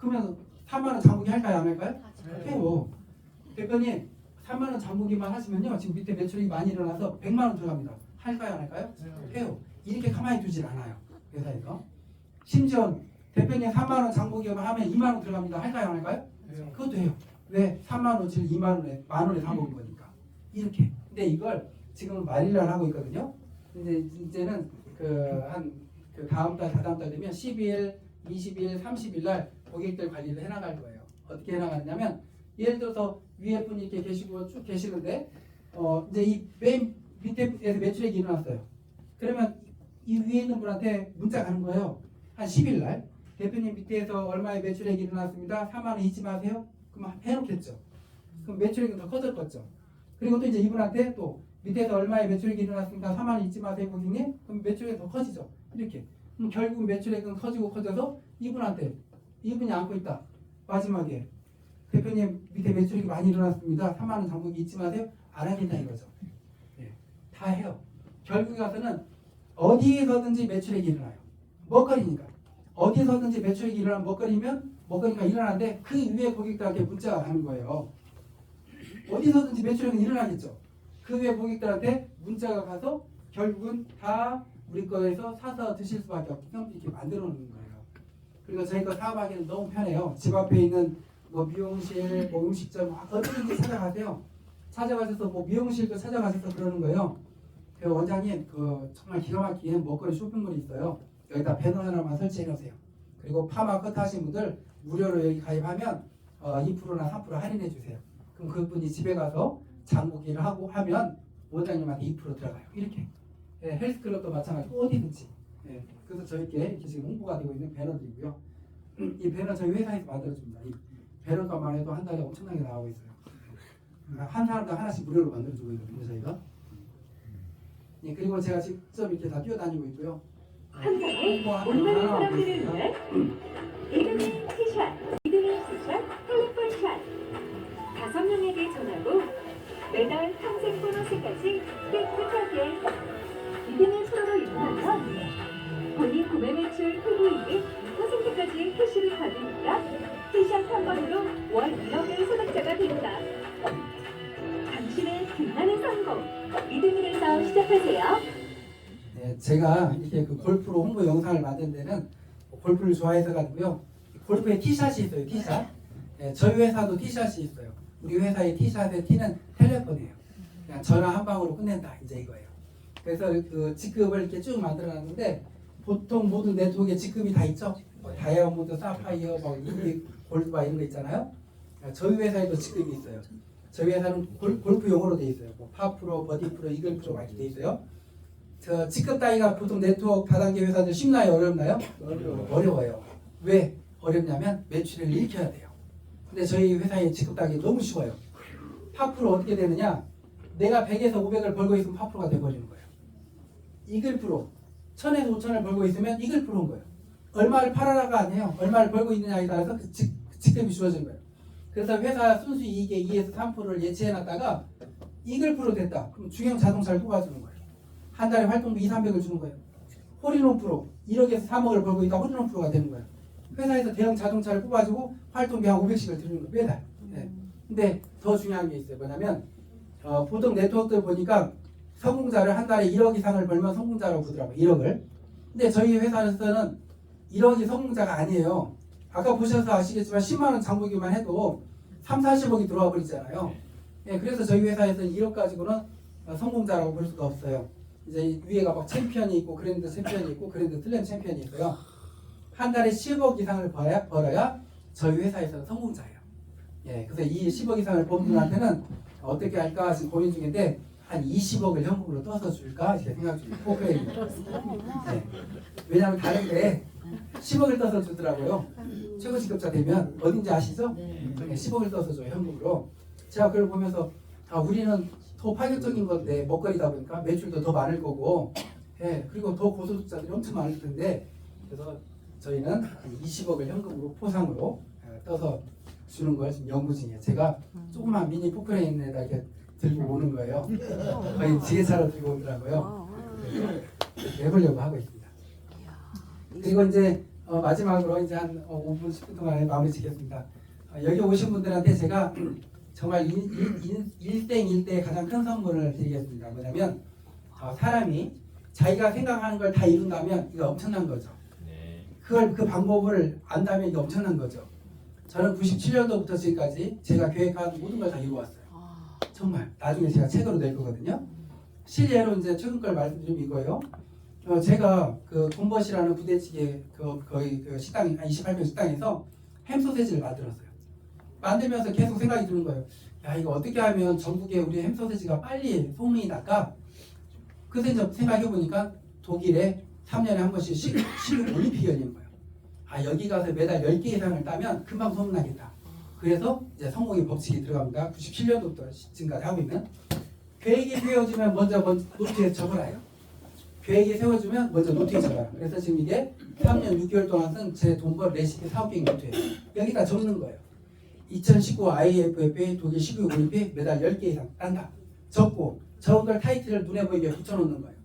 그러면 3만 원 장부기 할까요, 안 할까요? 해요. 대표님 3만 원 장부기만 하시면요, 지금 밑에 매출이 많이 일어나서 100만 원 들어갑니다. 할까요, 안 할까요? 해요. 이렇게 가만히 두질 않아요, 회사에서. 심지어 대표님 3만 원 장부기만 하면 2만 원 들어갑니다. 할까요, 안 할까요? 그것도 해요. 왜? 3만 원치를 2만 원에 만 원에 사 먹은 거니까. 이렇게. 근데 이걸 지금 말일날 하고 있거든요. 근데 이제는 그 다음 달, 다다음 달 되면 10일, 20일, 30일 날 고객들 관리를 해나갈 거예요. 어떻게 해나가냐면 예를 들어서 위에 분이 이렇게 계시고 쭉 계시는데 이제 이 맨 밑에서 매출액이 일어났어요. 그러면 이 위에 있는 분한테 문자 가는 거예요. 한 10일 날 대표님 밑에서 얼마의 매출액이 일어났습니다. 4만 원 잊지 마세요. 그럼 해놓겠죠. 그럼 매출액은 더 커졌겠죠. 그리고 또 이제 이분한테 또 밑에서 얼마의 매출액이 일어났습니다. 4만 원 잊지 마세요, 고객님. 그럼 매출액이 더 커지죠. 이렇게. 그럼 결국 매출액은 커지고 커져서 이분이 안고 있다. 마지막에 대표님 밑에 매출액이 많이 일어났습니다. 3만 원 장부기 잊지 마세요. 안 하겠다 이거죠. 예, 다 해요. 결국에 가서는 어디에서든지 매출액이 일어나요. 먹거리니까. 어디에서든지 매출액이 일어나면 먹거리가 일어나는데 그 위에 고객들한테 문자가 가는 거예요. 어디서든지 매출액은 일어나겠죠. 그 위에 고객들한테 문자가 가서 결국은 다 우리 거에서 사서 드실 수밖에 없게끔 이렇게 만들어 놓는 거예요. 그리고 저희가 사업하기는 너무 편해요. 집 앞에 있는 뭐 미용실, 뭐 음식점 어디든지 찾아가세요. 찾아가셔서 뭐 미용실도 찾아가셔서 그러는 거예요. 그 원장님 정말 기가 막히게 먹거리 쇼핑몰이 있어요. 여기다 배너 하나만 설치해 놓으세요. 그리고 파마 커트 하신 분들 무료로 여기 가입하면 2%나 3% 할인해 주세요. 그럼 그분이 집에 가서 장보기를 하고 하면 원장님한테 2% 들어가요. 이렇게. 예, 헬스클럽도 마찬가지고 어디든지. 예, 그래서 저희께 이렇게 지금 홍보가 되고 있는 배너들이고요. 이 배너 저희 회사에서 만들어줍니다. 이 배너가만 해도 한 달에 엄청나게 나오고 있어요. 한 사람당 하나씩 무료로 만들어주고 있거든요, 저희가. 예, 그리고 제가 직접 이렇게 다 뛰어다니고 있고요. 한상의 온라인 사람들을 위한 이등의 티샷, 이등의 티샷, 텔레폰샷 5명에게 전하고 매달 평생 보너스까지 깨끗하게 이등의 프로로 입문하면 본인 구매 매출 후보이익 2%까지 캐시를 받으니까 티샷 한 번으로 월 1억의 소득자가 된다. 당신의 빛나는 성공 이등일에서 시작하세요. 네, 제가 이렇게 그 골프로 홍보 영상을 만든 데는 골프를 좋아해서 가지고요. 골프에 티샷이 있어요. 티샷. 네, 저희 회사도 티샷이 있어요. 우리 회사의 티샷의 T는 텔레폰이에요. 그냥 전화 한 방으로 끝낸다. 이제 이거예요. 그래서 그 직급을 이렇게 쭉 만들어놨는데 보통 모든 네트워크에 직급이 다 있죠. 뭐 다이아몬드, 사파이어, 뭐 골드바 이런 거 있잖아요. 저희 회사에도 직급이 있어요. 저희 회사는 골프 용어로 돼 있어요. 뭐 파프로, 버디프로, 이글프로 이렇게 돼 있어요. 저 직급 따위가 보통 네트워크 다단계 회사들 쉽나요? 어렵나요? 어려워요. 왜 어렵냐면 매출을 일으켜야 돼요. 근데 저희 회사의 직급 따기 너무 쉬워요. 파프로 어떻게 되느냐? 내가 100에서 500을 벌고 있으면 파프로가 돼버리는 거예요. 이글 프로 1000에서 5000을 벌고 있으면 이글 프로인 거예요. 얼마를 팔아라가 아니에요. 얼마를 벌고 있느냐에 따라서 그 직급이 주어지는 거예요. 그래서 회사 순수 이익의 2에서 3%를 예치해놨다가 이글 프로 됐다. 그럼 중형 자동차를 뽑아주는 거예요. 한 달에 활동비 2, 300을 주는 거예요. 홀인원 프로 1억에서 3억을 벌고 있다 홀인원 프로가 되는 거예요. 회사에서 대형 자동차를 뽑아주고 활동비 한 500씩을 드리는 거예요. 매달. 네. 근데 더 중요한 게 있어요. 뭐냐면 보통 네트워크들 보니까 성공자를 한 달에 1억 이상을 벌면 성공자라고 보더라고요. 1억을. 근데 저희 회사에서는 1억이 성공자가 아니에요. 아까 보셔서 아시겠지만 10만원 장보기만 해도 3, 40억이 들어와 버리잖아요. 네, 그래서 저희 회사에서는 1억 가지고는 성공자라고 볼 수가 없어요. 이제 위에가 막 챔피언이 있고 그랜드 챔피언이 있고 그랜드 슬램 챔피언이 있고요. 한 달에 10억 이상을 벌어야 저희 회사에서는 성공자예요. 예, 그래서 이 10억 이상을 번 분한테는 어떻게 할까 지금 고민 중인데 한 20억을 현금으로 떠서 줄까 이렇게 생각 중이에요. 포크레인. 네. 왜냐하면 다른데 10억을 떠서 주더라고요. 최고 직급자 되면 어딘지 아시죠? 네, 10억을 떠서 줘요 현금으로. 제가 그걸 보면서 우리는 더 파격적인 건데 먹거리다 보니까 매출도 더 많을 거고, 예, 그리고 더 고소득자들이 엄청 많을 텐데 그래서 저희는 20억을 현금으로 포상으로 떠서 주는 걸 지금 연구 중이에요. 제가 조그만 미니 포크레인에다 이렇게 들고 오는 거예요. 거의 지게차로 들고 오더라고요. 그래서 이렇게 해보려고 하고 있습니다. 그리고 이제 마지막으로 이제 한 5분 10분 동안에 마무리 짓겠습니다. 여기 오신 분들한테 제가 정말 일대의 가장 큰 선물을 드리겠습니다. 뭐냐면 사람이 자기가 생각하는 걸 다 이룬다면 이거 엄청난 거죠. 그 방법을 안다면 이게 엄청난 거죠. 저는 97년도부터 지금까지 제가 계획한 모든 걸 다 이루었어요. 정말 나중에 제가 책으로 낼 거거든요. 실례로 이제 최근 걸 말씀드리면 이거예요. 제가 그 돈버시라는 부대찌개 거의 그 식당 28명 식당에서 햄 소세지를 만들었어요. 만들면서 계속 생각이 드는 거예요. 야, 이거 어떻게 하면 전국에 우리 햄 소세지가 빨리 소문이 날까? 그래서 이제 생각해 보니까 독일에 3년에 한 번씩 식육 올림픽이 열리는 거예요. 아, 여기 가서 매달 10개 이상을 따면 금방 소문나겠다. 그래서 이제 성공의 법칙이 들어갑니다. 97년도부터 지금까지 하고 있는. 계획이 세워지면 먼저 노트에 적어놔요. 계획이 세워지면 먼저 노트에 적어요. 그래서 지금 이게 3년 6개월 동안 쓴 제 돈벌 레시피 사업계획 노트예요. 여기다 적는 거예요. 2019 IFFA 독일 식육 올림픽 매달 10개 이상 딴다. 적고 적은 걸 타이틀을 눈에 보이게 붙여놓는 거예요.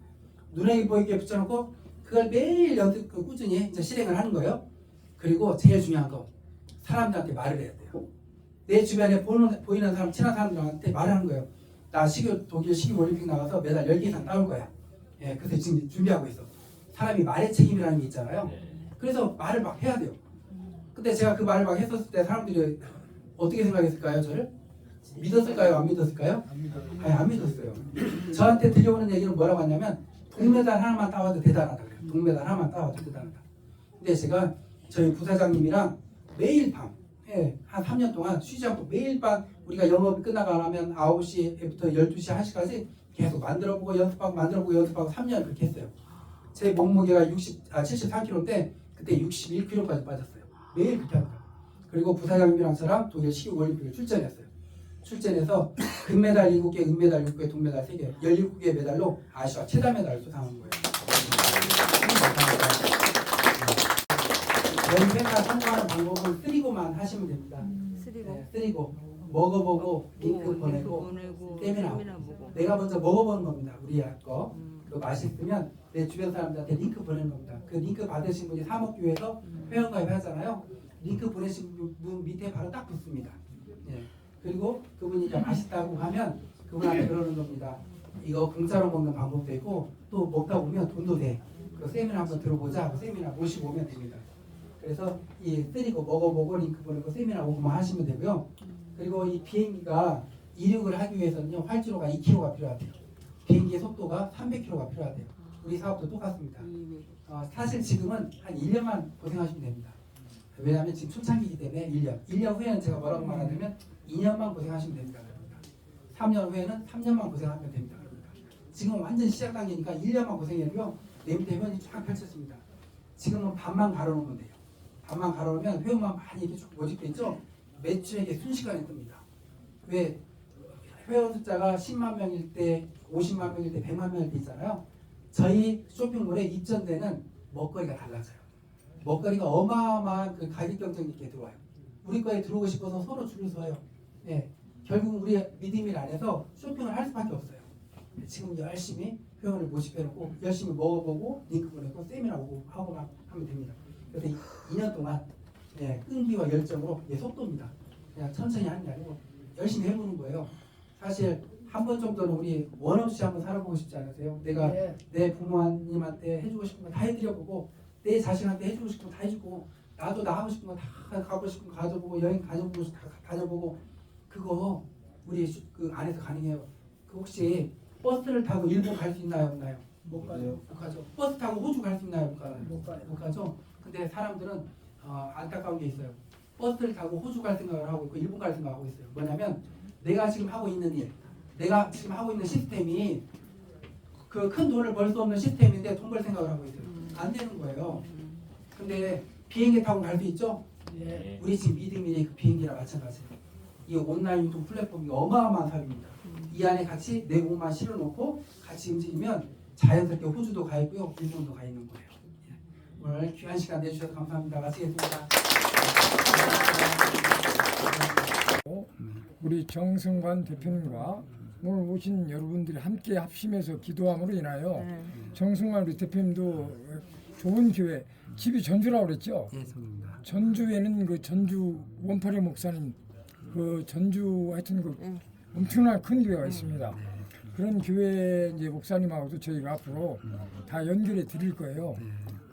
눈에 보이게 붙여놓고 그걸 매일 꾸준히 이제 실행을 하는 거예요. 그리고 제일 중요한 거 사람들한테 말을 해야 돼요. 내 주변에 보이는 사람, 친한 사람들한테 말을 하는 거예요. 나 독일 식육 올림픽 나가서 매달 10개 이상 따올 거야. 예, 그래서 지금 준비하고 있어. 사람이 말의 책임이라는 게 있잖아요. 그래서 말을 막 해야 돼요. 근데 제가 그 말을 막 했었을 때 사람들이 어떻게 생각했을까요? 저를? 믿었을까요? 안 믿었을까요? 아니, 안 믿었어요. 저한테 들려오는 얘기는 뭐라고 하냐면 동메달 하나만 따와도 대단하다 그래요. 동메달 하나만 따와도 대단하다. 근데 제가 저희 부사장님이랑 매일 밤 한 3년 동안 쉬지 않고 매일 밤 우리가 영업이 끝나고 나면 9시부터 12시 1시까지 계속 만들어보고 연습하고 3년 그렇게 했어요. 제 몸무게가 73kg인데 그때 61kg까지 빠졌어요. 매일 그렇게 합니다. 그리고 부사장님이랑 저랑 독일 식육 올림픽을 출전했어요. 출전해서 금메달 7개, 은메달 6개, 동메달 3개, 17개의 메달로 아시아 최다 메달을 수상한 거예요. 연세가 성공하는 방법은 쓰리고만 하시면 됩니다. 쓰리고 먹어보고 링크 보내고 세미나 보고 내가 먼저 먹어보는 겁니다. 우리 거 그거 맛있으면 내 주변 사람들한테 링크 보내는 겁니다. 그 링크 받으신 분이 사먹기위해서 회원가입 하잖아요. 링크 보내신 분 밑에 바로 딱 붙습니다. 예. 그리고 그분이 이제 맛있다고 하면 그분한테 그러는 겁니다. 이거 공짜로 먹는 방법도 있고 또 먹다 보면 돈도 돼. 그 세미나 한번 들어보자 하고 세미나 모시고 오면 됩니다. 그래서 이 쓰리고 먹어보고 링크 보내고 세미나 오고만 하시면 되고요. 그리고 이 비행기가 이륙을 하기 위해서는요 활주로가 2km가 필요하대요. 비행기의 속도가 300km가 필요하대요. 우리 사업도 똑같습니다. 사실 지금은 한 1년만 고생하시면 됩니다. 왜냐하면 지금 초창기이기 때문에 1년 후에는 제가 뭐라고 말하냐면 2년만 고생하시면 됩니다. 3년 후에는 3년만 고생하면 됩니다. 지금 완전 시작 단계니까 1년만 고생해도요 내 밑에 회원이 쫙 펼쳐집니다. 지금은 반만 가로놓으면 돼요. 반만 가로놓으면 회원만 많이 이렇게 쭉 모집됐죠. 매출액이 순식간에 뜹니다. 왜? 회원 숫자가 10만 명일 때, 50만 명일 때, 100만 명일 때 있잖아요. 저희 쇼핑몰에 입점되는 먹거리가 달라져요. 먹거리가 어마어마한 그 가격 경쟁이 있게 들어와요. 우리 거에 들어오고 싶어서 서로 줄을 서요. 예, 결국 우리 믿음일 안에서 쇼핑을 할 수밖에 없어요. 지금 열심히 회원을 모집해놓고 열심히 먹어보고 링크 보내고 세미나 오고 하고만 하면 됩니다. 그래서 2년 동안 끈기와 열정으로 속도입니다. 그냥 천천히 하는 게 아니고 열심히 해보는 거예요. 사실 한 번 정도는 우리 원 없이 한번 살아보고 싶지 않으세요? 내가 내 부모님한테 해주고 싶은 거 다 해드려보고 내 자식한테 해주고 싶은 거 다 해주고 나도 나 하고 싶은 거 다 가고 싶은 거 가져보고 여행 다녀보고 다 다녀보고 그거 우리 그 안에서 가능해요. 그 혹시 버스를 타고 일본 갈 수 있나요? 없나요? 못 가요. 못 가죠. 버스 타고 호주 갈 수 있나요? 못 가요. 못 가요. 못 가죠. 근데 사람들은 안타까운 게 있어요. 버스를 타고 호주 갈 생각을 하고 있고 일본 갈 생각을 하고 있어요. 뭐냐면 내가 지금 하고 있는 일, 내가 지금 하고 있는 시스템이 그 큰 돈을 벌 수 없는 시스템인데 돈 벌 생각을 하고 있어요. 안 되는 거예요. 근데 비행기 타고 갈 수 있죠? 우리 지금 믿음이 그 비행기랑 마찬가지예요. 이 온라인 유통 플랫폼이 어마어마한 사업입니다. 이 안에 같이 내 몸만 실어놓고 같이 움직이면 자연스럽게 호주도 가 있고요, 일본도 가 있는 거예요. 오늘 귀한 시간 내주셔서 감사합니다. 마치겠습니다. 우리 정승관 대표님과 오늘 오신 여러분들이 함께 합심해서 기도함으로 인하여 정승관 우리 대표님도 좋은 기회, 집이 전주라고 그랬죠? 예, 성입니다. 전주에는 그 전주 원파리 목사님 그 전주 하여튼 그 엄청난 큰 교회가 있습니다. 그런 교회 이제 목사님하고도 저희가 앞으로 다 연결해 드릴 거예요.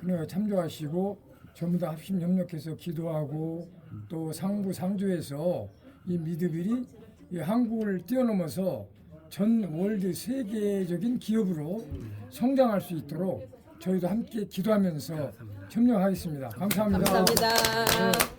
그러니까 참조하시고 전부 다 합심 협력해서 기도하고 또 상부 상조에서 이 미드빌이 이 한국을 뛰어넘어서 전 월드 세계적인 기업으로 성장할 수 있도록 저희도 함께 기도하면서 협력하겠습니다. 감사합니다. 감사합니다. 네.